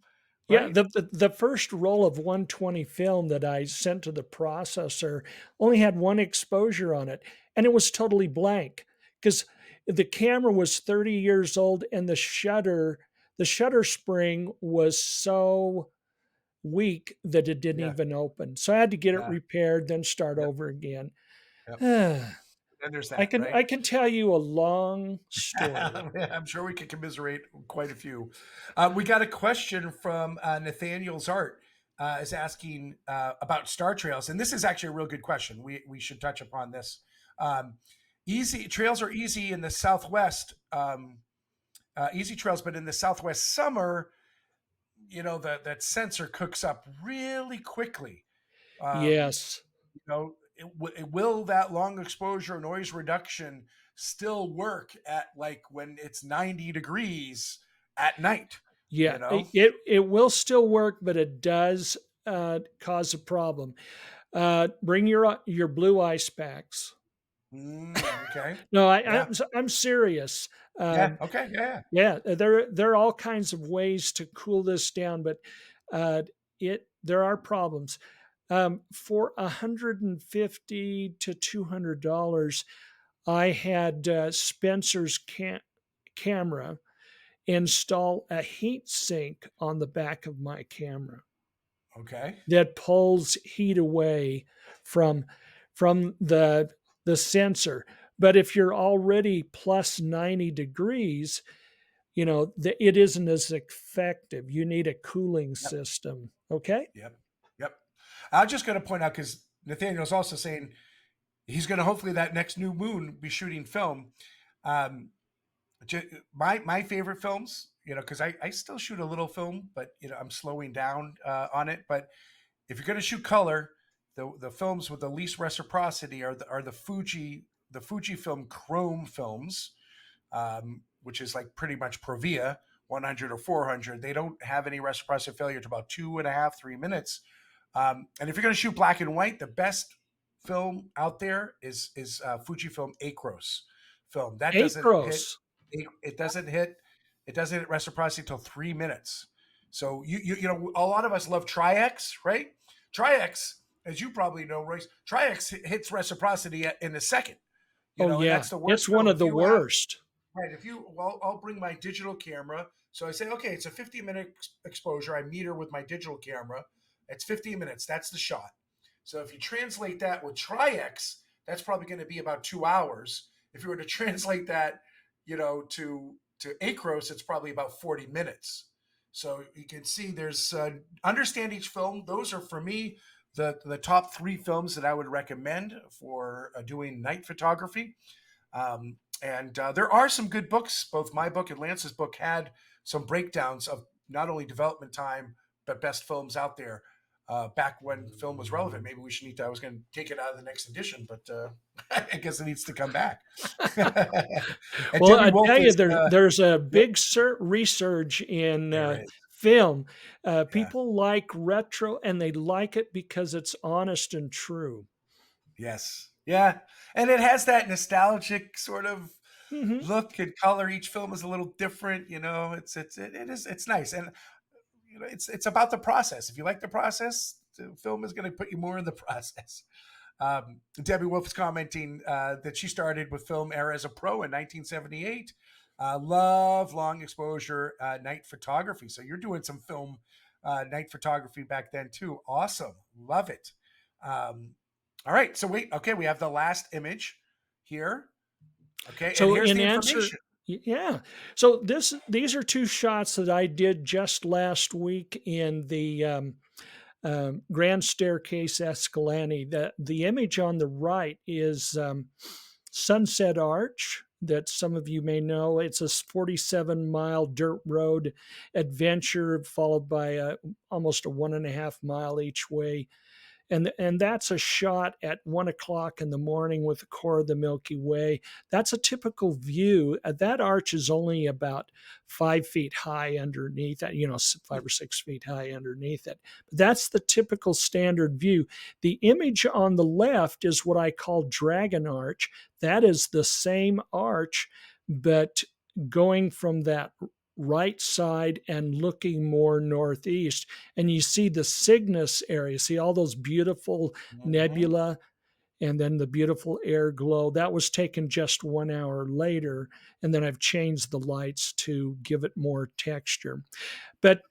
yeah. right? The first roll of 120 film that I sent to the processor only had one exposure on it, and it was totally blank because the camera was 30 years old, and the shutter spring was so weak that it didn't Yeah, even open. So I had to get it yeah, repaired, then start yep, over again. yep. I And there's that, right? can tell you a long story. I'm sure we could commiserate quite a few. We got a question from Nathaniel's Art is asking about Star Trails, and this is actually a real good question. We should touch upon this. Um, Easy trails are easy in the Southwest, easy trails, but in the Southwest summer, that sensor cooks up really quickly. Um, Yes. will that long exposure noise reduction still work at like when it's 90 degrees at night? Yeah, You know? it will still work, but it does cause a problem. Bring your blue ice packs. Okay. No, Yeah. I'm serious. Yeah. Um, Okay. Yeah. yeah, there are all kinds of ways to cool this down, but there are problems. For $150 to $200, I had Spencer's camera install a heat sink on the back of my camera Okay. that pulls heat away from from the sensor. But if you're already plus 90 degrees, it isn't as effective. You need a cooling Yep. system. Okay. Yep. Yep. I'm just going to point out because Nathaniel's also saying he's going to hopefully that next new moon be shooting film. Um, my favorite films, because I still shoot a little film, but I'm slowing down on it. But if you're going to shoot color, the films with the least reciprocity are the Fujifilm Chrome films, which is like pretty much Provia 100 or 400. They don't have any reciprocity failure to about 2.5, 3 minutes. And if you're going to shoot black and white, the best film out there is Fujifilm Acros film. That doesn't hit. Acros. It doesn't hit. It doesn't hit reciprocity until 3 minutes. So a lot of us love Tri-X, right? Tri-X, as you probably know, Royce, Tri-X hits reciprocity in a second. Oh And yeah, that's the worst. it's one So of if the you have worst. Right. If you, well, I'll bring my digital camera. So I say, okay, it's a 50-minute exposure. I meter with my digital camera. It's 15 minutes. That's the shot. So if you translate that with Tri-X, that's probably going to be about 2 hours. If you were to translate that, to Acros, it's probably about 40 minutes. So you can see there's understand each film. Those are for me the top three films that I would recommend for doing night photography. And there are some good books. Both my book and Lance's book had some breakdowns of not only development time but best films out there back when film was relevant. Maybe we should need to. I was going to take it out of the next edition, but I guess it needs to come back. And Well, Debbie I Wolf tell you, is there's a yep, big resurge in there is. film. Yeah. People like retro, and they like it because it's honest and true. Yes. Yeah. And it has that nostalgic sort of Hmm. look and color. Each film is a little different. It's nice. And it's about the process. If you like the process, the film is going to put you more in the process. Debbie Wolf's commenting that she started with film era as a pro in 1978. Love long exposure night photography. So you're doing some film night photography back then too. Awesome, love it. Um, all right, so wait. Okay, we have the last image here. Okay, and So here's in the answer, information. yeah. So these are two shots that I did just last week in the Grand Staircase Escalante. The image on the right is Sunset Arch, that some of you may know. It's a 47-mile dirt road adventure followed by almost a 1.5 mile each way, and that's a shot at 1 o'clock in the morning with the core of the Milky Way. That's a typical view. That arch is only about 5 feet high underneath that, 5 or 6 feet high underneath it. But that's the typical standard view. The image on the left is what I call Dragon Arch. That is the same arch, but going from that right side and looking more northeast, and you see the Cygnus area, see all those beautiful Mhm. nebula, and then the beautiful air glow. That was taken just 1 hour later, and then I've changed the lights to give it more texture. But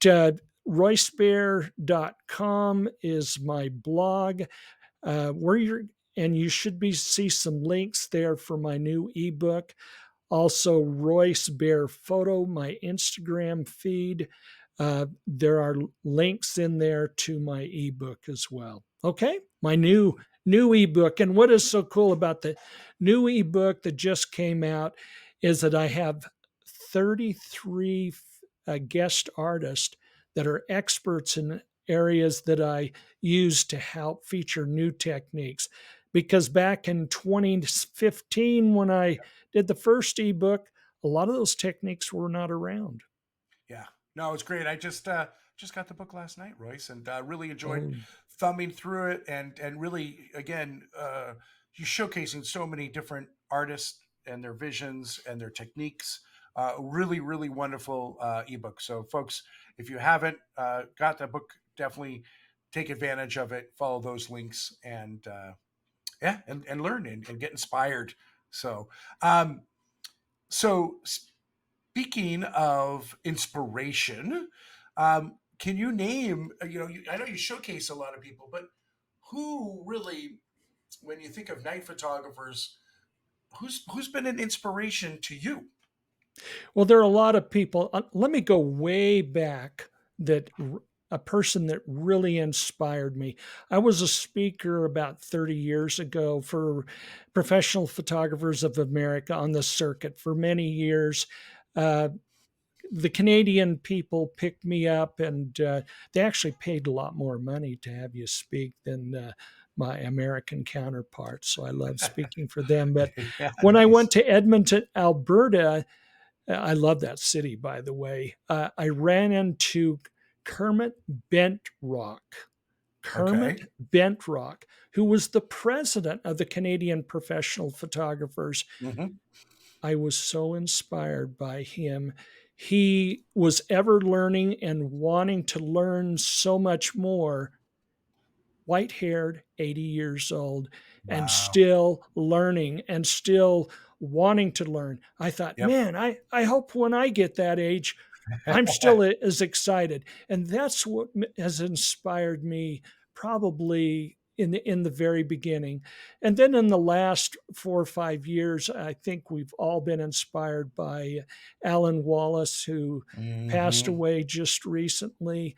roycebair.com is my blog, where you're and you should see some links there for my new ebook. Also, Royce Bair Photo, my Instagram feed. There are links in there to my ebook as well. Okay, my new ebook. And what is so cool about the new ebook that just came out is that I have 33 guest artists that are experts in areas that I use to help feature new techniques. Because back in 2015, when I did the first ebook, a lot of those techniques were not around. Yeah. No, it's great. I just got the book last night, Royce, and really enjoyed Oh, thumbing through it, and really again, you showcasing so many different artists and their visions and their techniques. Really, really wonderful ebook. So, folks, if you haven't got the book, definitely take advantage of it. Follow those links, and yeah, and learn and get inspired. So, um, so speaking of inspiration, can you name? I know you showcase a lot of people, but who really, when you think of night photographers, who's been an inspiration to you? well, there are a lot of people. Let me go way back that a person that really inspired me. I was a speaker about 30 years ago for Professional Photographers of America on the circuit for many years. Uh, the Canadian people picked me up, and they actually paid a lot more money to have you speak than my American counterparts. So I love speaking for them. But Yeah, when I nice. went to Edmonton, Alberta, I love that city, by the way. I ran into Kermit Bentrock. Kermit Okay. Bentrock, who was the president of the Canadian Professional Photographers. Hmm. I was so inspired by him. He was ever learning and wanting to learn so much more, white haired, 80 years old, and Wow. still learning and still wanting to learn. I thought, Yep. man, I hope when I get that age, I'm still as excited. And that's what has inspired me probably in the very beginning. And then in the last 4 or 5 years, I think we've all been inspired by Alan Wallace, who passed Hmm. away just recently.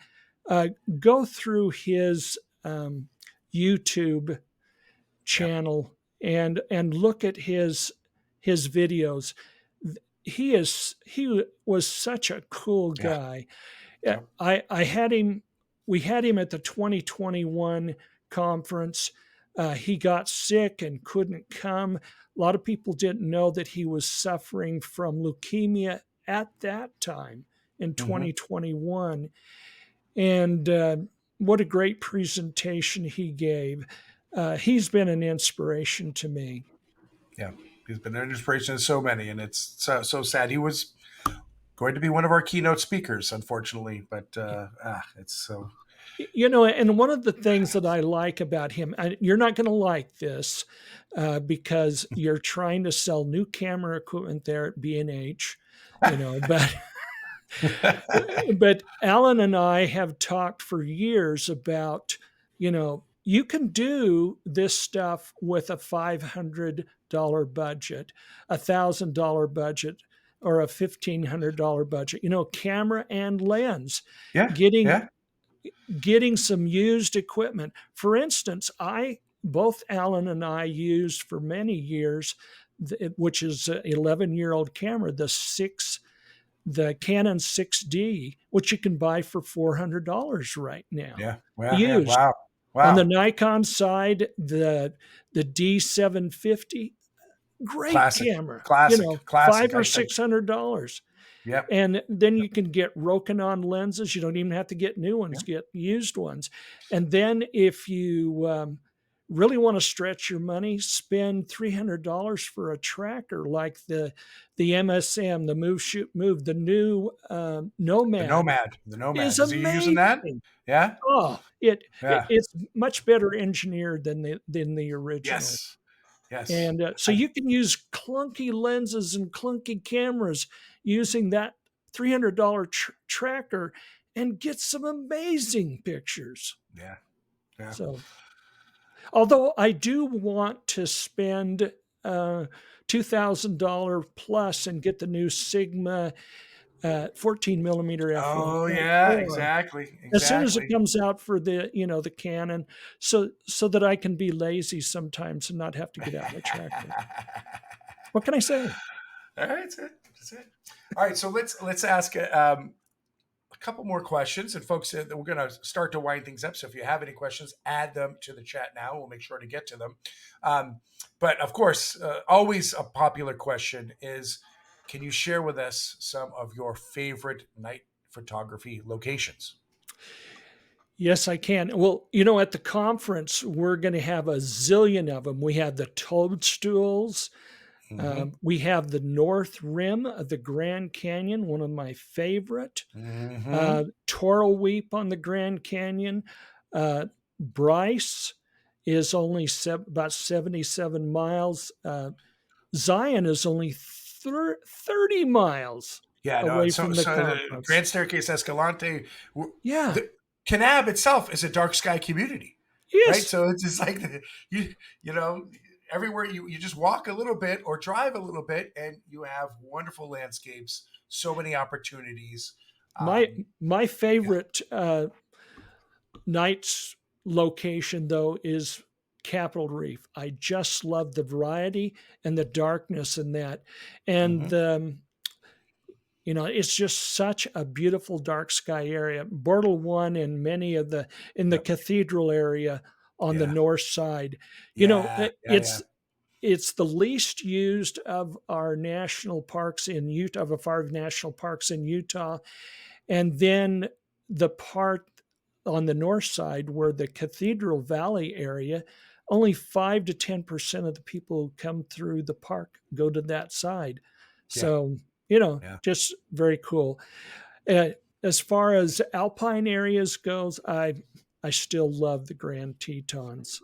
Uh, Go through his um, YouTube Yep. channel and look at his videos. He was such a cool Yeah. guy. Yep. I had him. We had him at the 2021 conference. He got sick and couldn't come. A lot of people didn't know that he was suffering from leukemia at that time in Hmm. 2021. And what a great presentation he gave. He's been an inspiration to me. Yeah. He's been an inspiration to so many, and it's so sad. He was going to be one of our keynote speakers, unfortunately, but it's so. And one of the things that I like about him, you're not going to like this because you're trying to sell new camera equipment there at B&H, but but Alan and I have talked for years about, you can do this stuff with a $500 budget, $1,000 budget, or a $1,500 budget, camera and lens. Yeah. Getting Yeah. getting some used equipment. For instance, I both Alan and I used for many years, which is an 11-year-old camera, the Canon 6D, which you can buy for $400 right now, Yeah. Wow. Yeah. used. Wow. On the Wow. Nikon side, the D750, great Classic. camera, Classic. five Classic. or $600. Yep. And then you can get Rokinon lenses. You don't even have to get new ones, Yep. get used ones. And then if you really want to stretch your money, spend $300 for a tracker like the MSM, the Move Shoot Move, the new The Nomad Nomad. The is Nomad. Is he using that? amazing. Yeah. Oh, Yeah. it's much better engineered than the original. Yes. Yes. And so I, you can use clunky lenses and clunky cameras using that $300 tracker and get some amazing pictures. yeah. Yeah. So, although I do want to spend $2,000 plus and get the new Sigma 14 millimeter Oh yeah, f1.4 exactly, as soon as it exactly. comes out for the Canon, so that I can be lazy sometimes and not have to get out my tractor. What can I say? All right, that's it. That's it. All right, so let's ask a couple more questions, and folks, we're going to start to wind things up. So if you have any questions, add them to the chat now. We'll make sure to get to them. But of course, always a popular question is, can you share with us some of your favorite night photography locations? Yes, I can. Well, at the conference, we're going to have a zillion of them. We have the toadstools. Mm-hmm. We have the North Rim of the Grand Canyon, one of my favorite. Mm-hmm. Toro Weep on the Grand Canyon. Bryce is only about 77 miles. Zion is only 30 miles Yeah, no. away So, from the so the conference. Grand Staircase Escalante, Yeah. the Kanab itself is a dark sky community, right? Yes. So it's just like you, you know, everywhere you just walk a little bit or drive a little bit, and you have wonderful landscapes, so many opportunities. My Um, my yeah. favorite night's location though is Capitol Reef. I just love the variety and the darkness in that, and Hmm. it's just such a beautiful dark sky area. Bortle One and many of the in the Yep. cathedral area on the Yeah. north side. Yeah. Yeah. Yeah. It's the least used of our national parks in Utah, of our national parks in Utah. And then the part on the north side where the Cathedral Valley area, only 5 to 10% of the people who come through the park go to that side. Yeah. So, Yeah. just very cool. Uh, as far as alpine areas goes, I still love the Grand Tetons.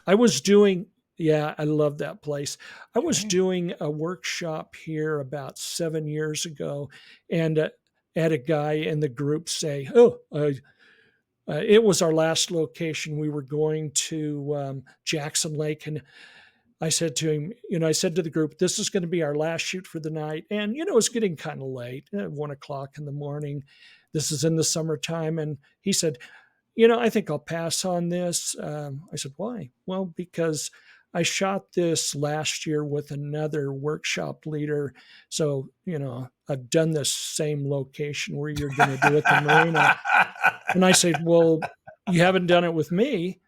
I was doing, yeah, I love that place. I was Okay. doing a workshop here about 7 years ago, and had a guy in the group say, "Oh, it was our last location. We were going to Jackson Lake." And I said to him, I said to the group, "This is going to be our last shoot for the night." And, it's getting kind of late, 1 o'clock in the morning. This is in the summertime. And he said, I think I'll pass on this. I said, why? Well, because I shot this last year with another workshop leader. So, I've done this same location where you're going to do at the marina. And I said, well, you haven't done it with me.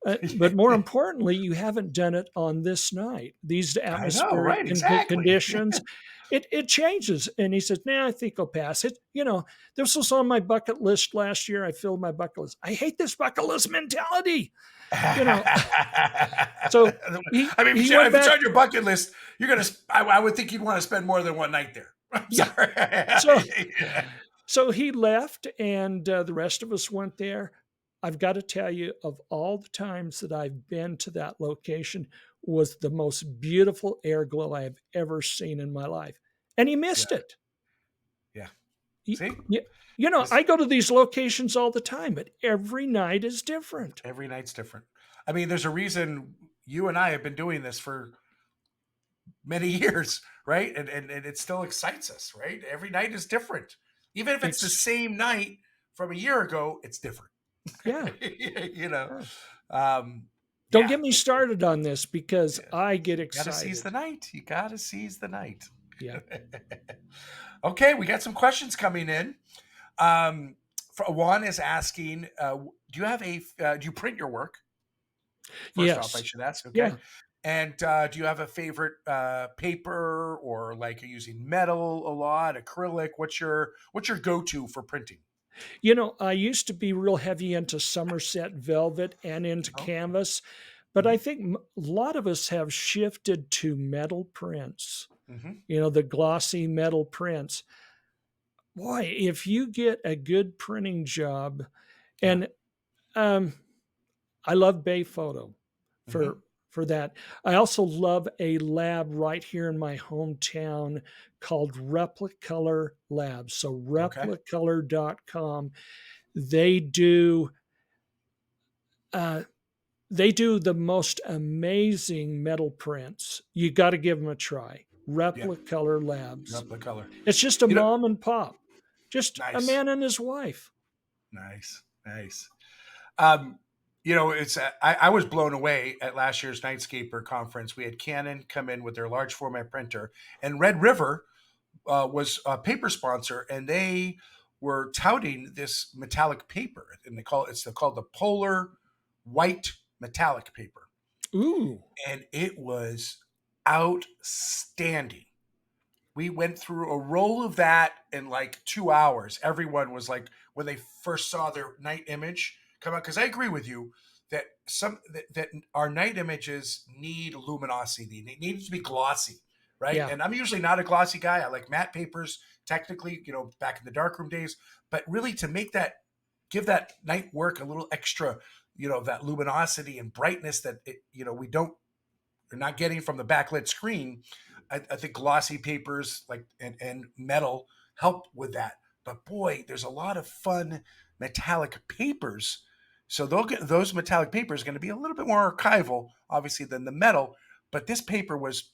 But more importantly, you haven't done it on this night. These I know, atmospheric right? Exactly. conditions, it changes. And he said, "Nah, I think I'll pass it." This was on my bucket list last year. I filled my bucket list. I hate this bucket list mentality. You know, so he I mean, he went if it's back. on your bucket list, you're gonna. I would think you'd want to spend more than one night there. I'm Yeah. sorry. So so he left, and the rest of us went there. I've got to tell you, of all the times that I've been to that location, was the most beautiful air glow I have ever seen in my life. And he Yeah, missed it. yeah. Y- See, y- this I go to these locations all the time, but every night is different. every night's different. I mean, there's a reason you and I have been doing this for many years, right? And it still excites us, right? Every night is different, even if it's the It's, same night from a year ago. It's different, yeah. you know. Yeah. Um, Don't yeah, get me started on this because yeah. I get Gotta seize the excited. night. You gotta seize the night. Yeah. Okay, we got some questions coming in. Um, Juan is asking, do you have do you print your work? First off, I Yes. should ask. Okay, Yeah. and do you have a favorite paper, or like, are you using metal a lot, acrylic? What's your go to for printing? I used to be real heavy into Somerset velvet and into Okay. canvas, but I Hmm. think a lot of us have shifted to metal prints, Hmm. the glossy metal prints. Boy, if you get a good printing job, Yeah. and um, I love Bay Photo Hmm. for for that. I also love a lab right here in my hometown called Replicolor Labs. So Okay. replicolor.com. They do uh, they do the most amazing metal prints. You got to give them a try. Yep. Replicolor Labs. Replica color. It's just a You know, mom and pop, just a nice, man and his wife. nice, nice. Um, it's I was blown away at last year's Nightscaper conference. We had Canon come in with their large format printer, and Red River was a paper sponsor, and they were touting this metallic paper, and it's called the Polar White Metallic paper, Ooh, and it was outstanding. We went through a roll of that in like 2 hours. Everyone was like, when they first saw their night image come out, because I agree with you that that our night images need luminosity. They need to be glossy, right? yeah. And I'm usually not a glossy guy. I like matte papers, technically, back in the darkroom days. But really, to make that give that night work a little extra, that luminosity and brightness that we don't you're not getting from the backlit screen. I think glossy papers like and metal help with that. But boy, there's a lot of fun metallic papers. So those metallic papers are going to be a little bit more archival, obviously, than the metal. But this paper was.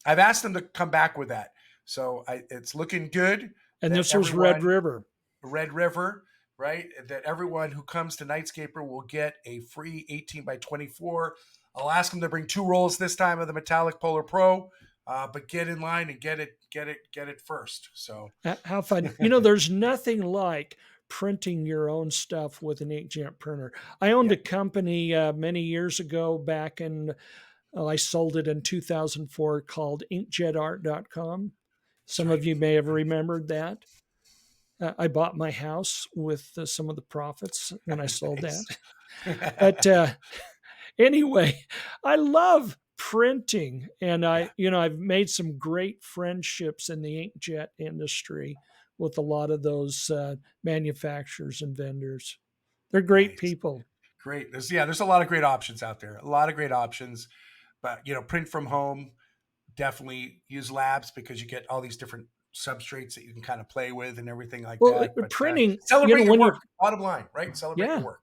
I've asked them to come back with that. So it's looking good And that this was Red everyone River. Red River, right? That everyone who comes to Nightscaper will get a free 18 by 24. I'll ask them to bring 2 rolls this time of the Metallic Polar Pro, but get in line and get it first. So How fun. There's nothing like printing your own stuff with an inkjet printer. I owned yeah, a company many years ago back in, I sold it in 2004 called inkjetart.com. that's Some of right. you may have remembered that. I bought my house with some of the profits when I sold that. Nice. But anyway, I love printing, and Yeah, I've made some great friendships in the inkjet industry with a lot of those manufacturers and vendors. They're great nice. people. Great. There's a lot of great options out there. A lot of great options. But print from home, definitely use labs because you get all these different substrates that you can kind of play with and everything like Well, that. But printing, celebrate your when you, work. Bottom line, right? Celebrate your yeah, work.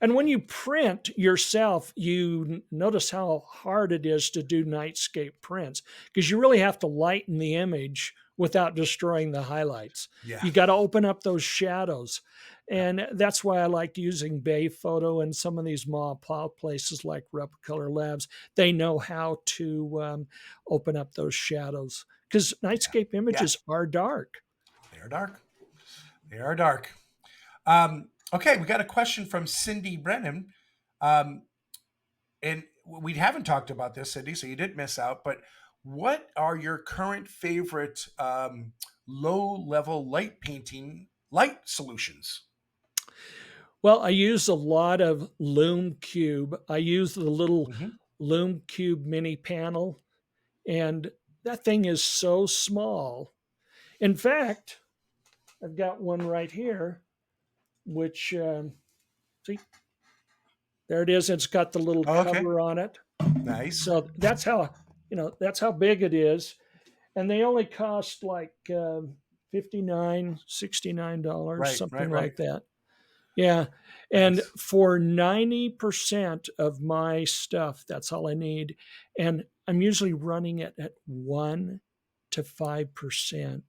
and when you print yourself, you notice how hard it is to do nightscape prints because you really have to lighten the image without destroying the highlights. Yeah. You got to open up those shadows. Yep. And that's why I like using Bay Photo and some of these places like Replicolor Labs. They know how to open up those shadows because Yeah. nightscape Yeah. images are dark. They are dark. They are dark. Okay, we got a question from Cindy Brennan. Um, and we haven't talked about this, Cindy, so you did miss out. But what are your current favorite low level light painting light solutions? Well, I use a lot of Loom Cube. I use the little Mm-hmm. Loom Cube mini panel, and that thing is so small. In fact, I've got one right here, which, see, there it is. It's got the little Oh, okay. cover on it. Nice. So that's how big it is. And they only cost like $59, $69, Right, something right, right. like that. Yeah. And Nice. for 90% of my stuff, that's all I need. And I'm usually running it at 1 to 5%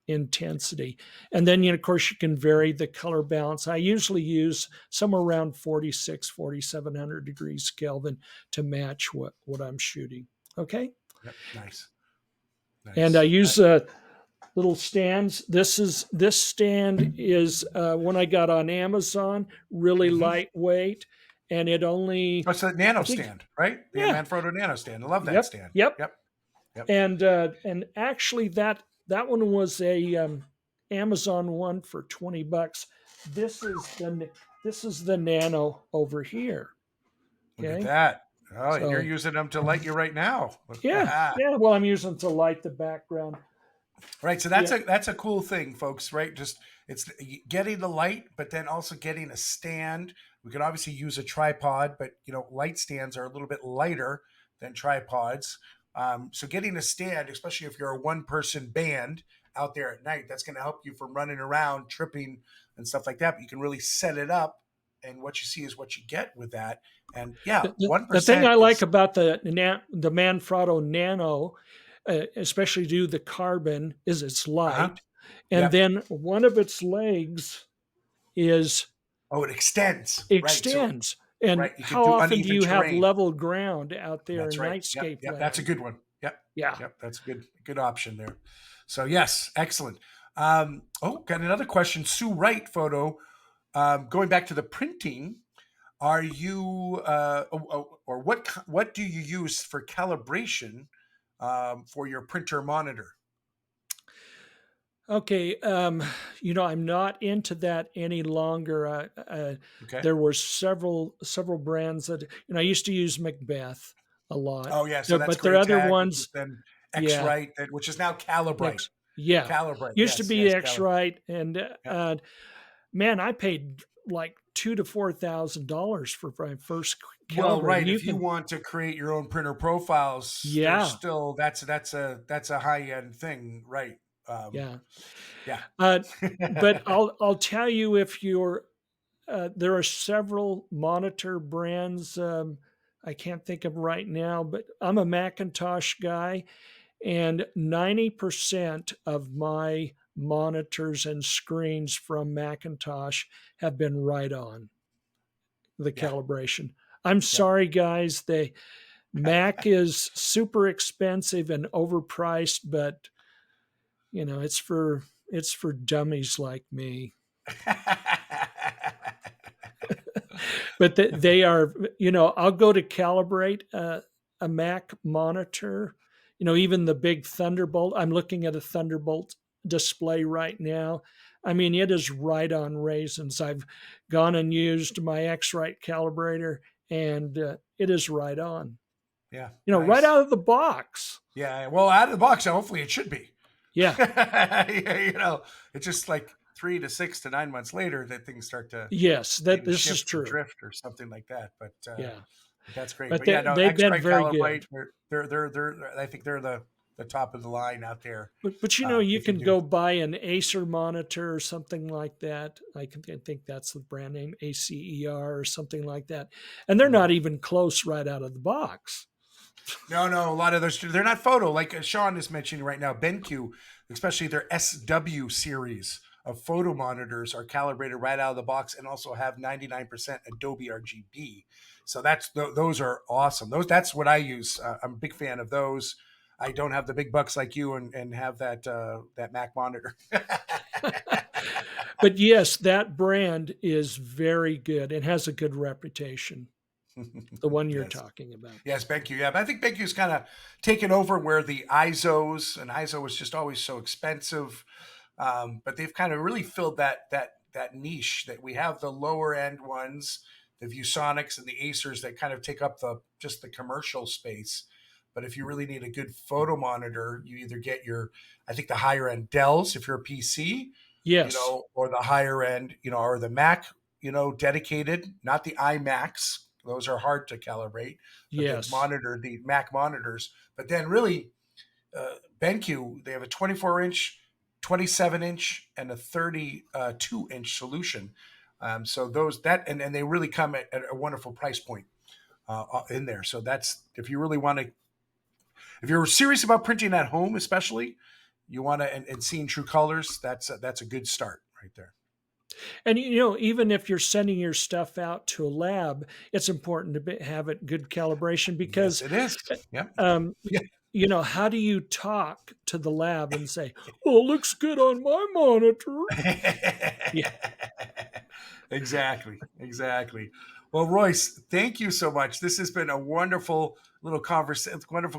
intensity. And then, of course, you can vary the color balance. I usually use somewhere around 4,700 degrees Kelvin to match what I'm shooting. Okay. Yep. Nice. And I Nice. use little stands. This stand is one I got on Amazon, really Mm-hmm. lightweight, and it only What's the nano I think stand, right? The yeah, Manfrotto nano stand. I love that yep, stand. yep. Yep. Yep. And actually that one was a Amazon one for $20. This is the nano over here. Look at Okay, that. Oh, and you're so using them to light you right now. yeah, yeah. Well, I'm using it to light the background. Right. So that's Yeah, a cool thing, folks. Right. Just it's getting the light, but then also getting a stand. We could obviously use a tripod, but light stands are a little bit lighter than tripods. So getting a stand, especially if you're a one-person band out there at night, that's going to help you from running around, tripping, and stuff like that. But you can really set it up, and what you see is what you get with that. And yeah, the, one the thing percent I like is about the Manfrotto Nano especially do the carbon, is it's Uh-huh. light, and Yep. then one of its legs is Oh, it extends. Right. So, extends. And right. You could how do often do uneven you have terrain. level ground out there That's in right. Yep. Nightscape Yep. That's a land? good one. Yep. Yeah. Yep. That's a good option there. So yes, excellent. Got another question. Sue Wright photo. Going back to the printing, are you or what do you use for calibration for your printer monitor? Okay, I'm not into that any longer. Okay. There were several brands that I used to use Macbeth a lot, Oh yeah, so that's but there are Gray other Tag, which is ones. then X Yeah, Right, which is now Calibrite. Yeah, Calibrite. used to Yes, be yes, X Calibrite. right, and Yep. man, I paid like $2,000 to $4,000 for my first Well, calibrator. right. And you If you can, want to create your own printer profiles, there's yeah, still that's a high end thing, right? Um, yeah. yeah. Uh, but I'll tell you if you're there are several monitor brands. I can't think of right now, but I'm a Macintosh guy, and 90% of my monitors and screens from Macintosh have been right on the Yeah. calibration. I'm Yep. sorry, guys. Mac is super expensive and overpriced, but it's for dummies like me. But they are, I'll go to calibrate a Mac monitor, even the big Thunderbolt. I'm looking at a Thunderbolt display right now. I mean, it is right on raisins. I've gone and used my X-Rite calibrator, and it is right on, Yeah. right Nice. out of the box. Yeah. Well, out of the box, hopefully it should be. Yeah. It's just like 3 to 6 to 9 months later that things start to Yes, that maybe this is shift or true. drift or something like that. Yeah. But that's great. But But yeah, no, they've been X-Rite very Calibrate, good. they're I think they're the top of the line out there. But you If you can do, go buy an Acer monitor or something like that. I think that's the brand name, ACER or something like that. And they're Mhm. not even close right out of the box. No, a lot of those they're not photo like Sean is mentioning right now. BenQ, especially their SW series of photo monitors, are calibrated right out of the box and also have 99% Adobe RGB. So those are awesome. That's what I use. I'm a big fan of those. I don't have the big bucks like you and have that Mac monitor. But yes, that brand is very good and has a good reputation. The one you're Yes. talking about. Yes, BenQ. Yeah, but I think BenQ's kind of taken over where the ISOs and ISO was just always so expensive. But they've kind of really filled that niche that we have the lower end ones, the ViewSonics and the Acers that kind of take up the commercial space. But if you really need a good photo monitor, you either get I think the higher end Dells if you're a PC, Yes. or the higher end, or the Mac, dedicated, not the iMacs. Those are hard to calibrate, but Yes. the Mac monitors. But then really, BenQ, they have a 24-inch, 27-inch, and a 32-inch solution. So and they really come at a wonderful price point in there. So that's if you're serious about printing at home, especially, you want to and seeing true colors. That's a good start right there. And even if you're sending your stuff out to a lab, it's important to have it good calibration Yes, because it is. Yep. um, Yeah. how do you talk to the lab and say, "Oh, it looks good on my monitor"? Yeah. Exactly. Well, Royce, thank you so much. This has been a wonderful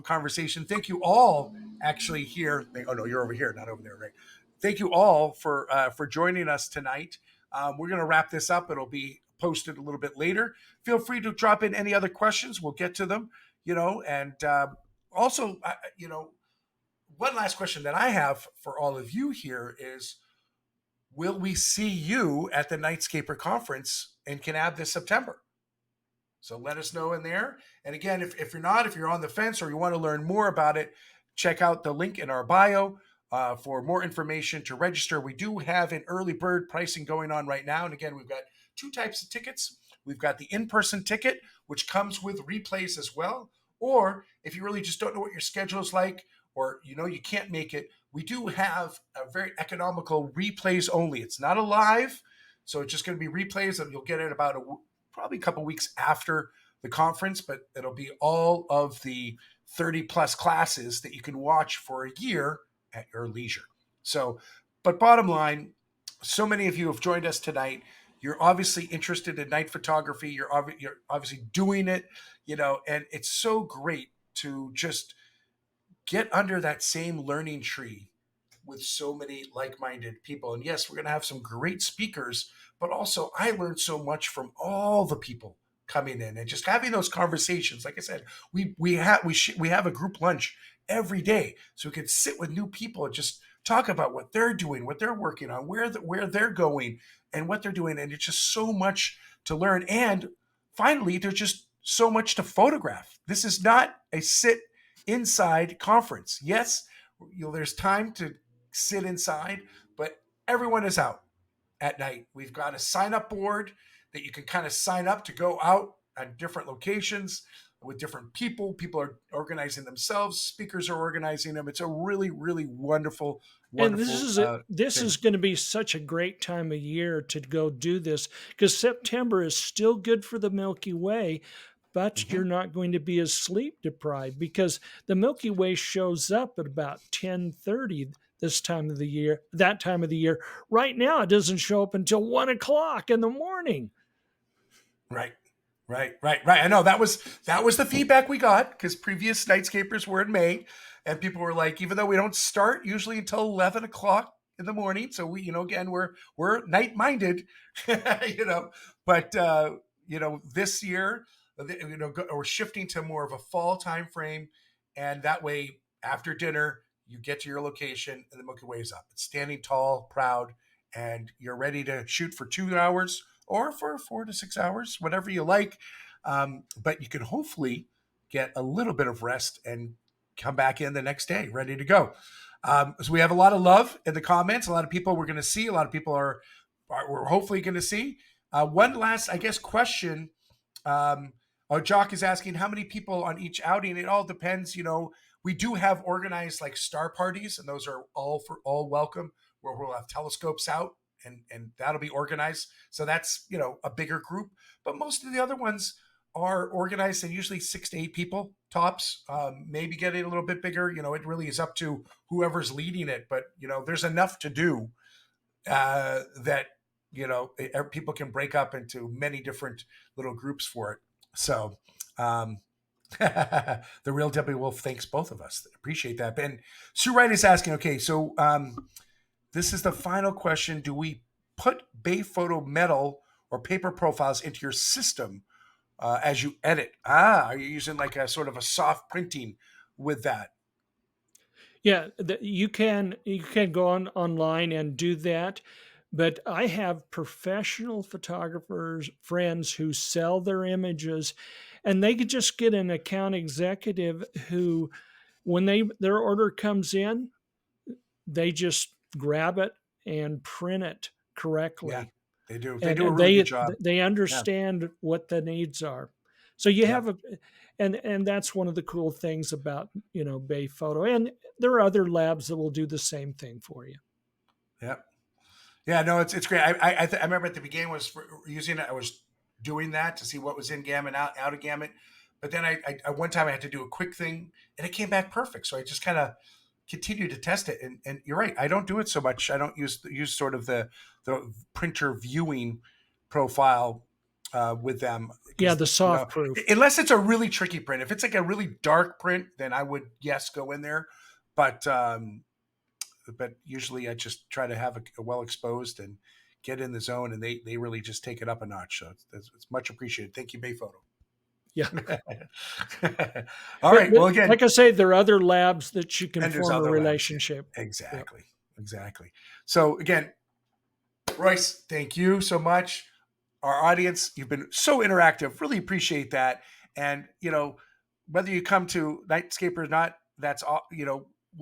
conversation. Thank you all, actually here. Oh no, you're over here, not over there, right? Thank you all for joining us tonight. We're going to wrap this up. It'll be posted a little bit later. Feel free to drop in any other questions. We'll get to them. And also, one last question that I have for all of you here is, will we see you at the Nightscaper conference in Kanab this September? So let us know in there. And again, if you're on the fence or you want to learn more about it, check out the link in our bio for more information to register. We do have an early bird pricing going on right now. And again, we've got two types of tickets. We've got the in-person ticket, which comes with replays as well. Or if you really just don't know what your schedule is like, or you can't make it, we do have a very economical replays only. It's not a live, so it's just going to be replays, and you'll get it about probably a couple weeks after the conference, but it'll be all of the 30 plus classes that you can watch for a year at your leisure. So, but bottom line, so many of you have joined us tonight. You're obviously interested in night photography. You're obviously doing it, and it's so great to just get under that same learning tree with so many like-minded people. And yes, we're going to have some great speakers, but also I learned so much from all the people coming in and just having those conversations. Like I said, we have a group lunch every day, so we can sit with new people and just talk about what they're doing, what they're working on, where they're going, and what they're doing. And it's just so much to learn. And finally, there's just so much to photograph. This is not a sit inside conference. Yes, there's time to sit inside, but everyone is out at night. We've got a sign up board that you can kind of sign up to go out at different locations with different people. People are organizing themselves. Speakers are organizing them. It's a really, really wonderful, And wonderful this thing. is going to be such a great time of year to go do this, because September is still good for the Milky Way, but Mm-hmm. you're not going to be as sleep deprived, because the Milky Way shows up at about 10:30 this time of the year, that time of the year. Right now, it doesn't show up until 1 o'clock in the morning. Right. I know that was the feedback we got, because previous Nightscapers were in May, and people were like, even though we don't start usually until 11 o'clock in the morning, so we, again, we're night minded, you know, but this year, we're shifting to more of a fall time frame, and that way after dinner you get to your location and the Milky Way is up. It's standing tall, proud, and you're ready to shoot for 2 hours or for 4 to 6 hours, whatever you like. But you can hopefully get a little bit of rest and come back in the next day ready to go. So we have a lot of love in the comments. A lot of people we're going to see. A lot of people we're hopefully going to see. One last, I guess, question. Jock is asking how many people on each outing. It all depends. We do have organized like star parties, and those are all welcome, where we'll have telescopes out, and that'll be organized. So that's a bigger group, but most of the other ones are organized and usually 6 to 8 people tops. Maybe getting a little bit bigger. It really is up to whoever's leading it, but there's enough to do that people can break up into many different little groups for it. So the real Debbie Wolf thanks both of us. Appreciate that. And Sue Wright is asking, okay, so this is the final question. Do we put Bay Photo metal or paper profiles into your system as you edit? Are you using like a sort of a soft printing with that? Yeah, you can go online and do that, but I have professional photographers friends who sell their images, and they could just get an account executive who, when their order comes in, they just grab it and print it Yeah, correctly, they do. They and do a really good job. they Yeah, understand what the needs are. So you yeah, have and that's one of the cool things about Bay Photo, and there are other labs that will do the same thing for you. yeah. Yeah, no, it's great. I remember at the beginning was using it. I was doing that to see what was in Gamut, out of Gamut, but then I one time I had to do a quick thing and it came back perfect. So I just kind of continued to test it. And you're right, I don't do it so much. I don't use sort of the printer viewing profile with them, Yeah, because the soft proof. unless it's a really tricky print. If it's like a really dark print, then I would go in there, but usually I just try to have a well exposed and get in the zone, and they really just take it up a notch. So it's much appreciated. Thank you, Bay Photo. Yeah, All right. but Well, again, like I say, there are other labs that you can and there's form a other labs. Yeah, relationship. Yeah. exactly. So again, Royce, thank you so much. Our audience, you've been so interactive. Really appreciate that. And whether you come to Nightscaper or not, that's all.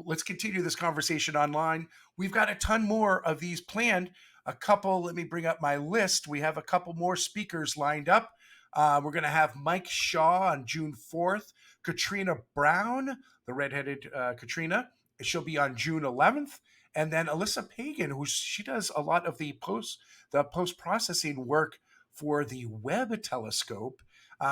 Let's continue this conversation online. We've got a ton more of these planned. A couple. Let me bring up my list. We have a couple more speakers lined up. We're going to have Mike Shaw on June 4th. Katrina Brown, the redheaded Katrina, she'll be on June 11th. And then Alyssa Pagan, she does a lot of the post processing work for the Webb telescope.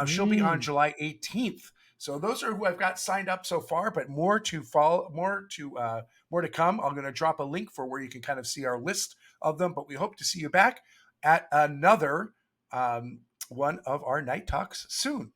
She'll be on Mm. July 18th. So those are who I've got signed up so far, but more to follow, more to come. I'm going to drop a link for where you can kind of see our list of them. But we hope to see you back at another one of our night talks soon.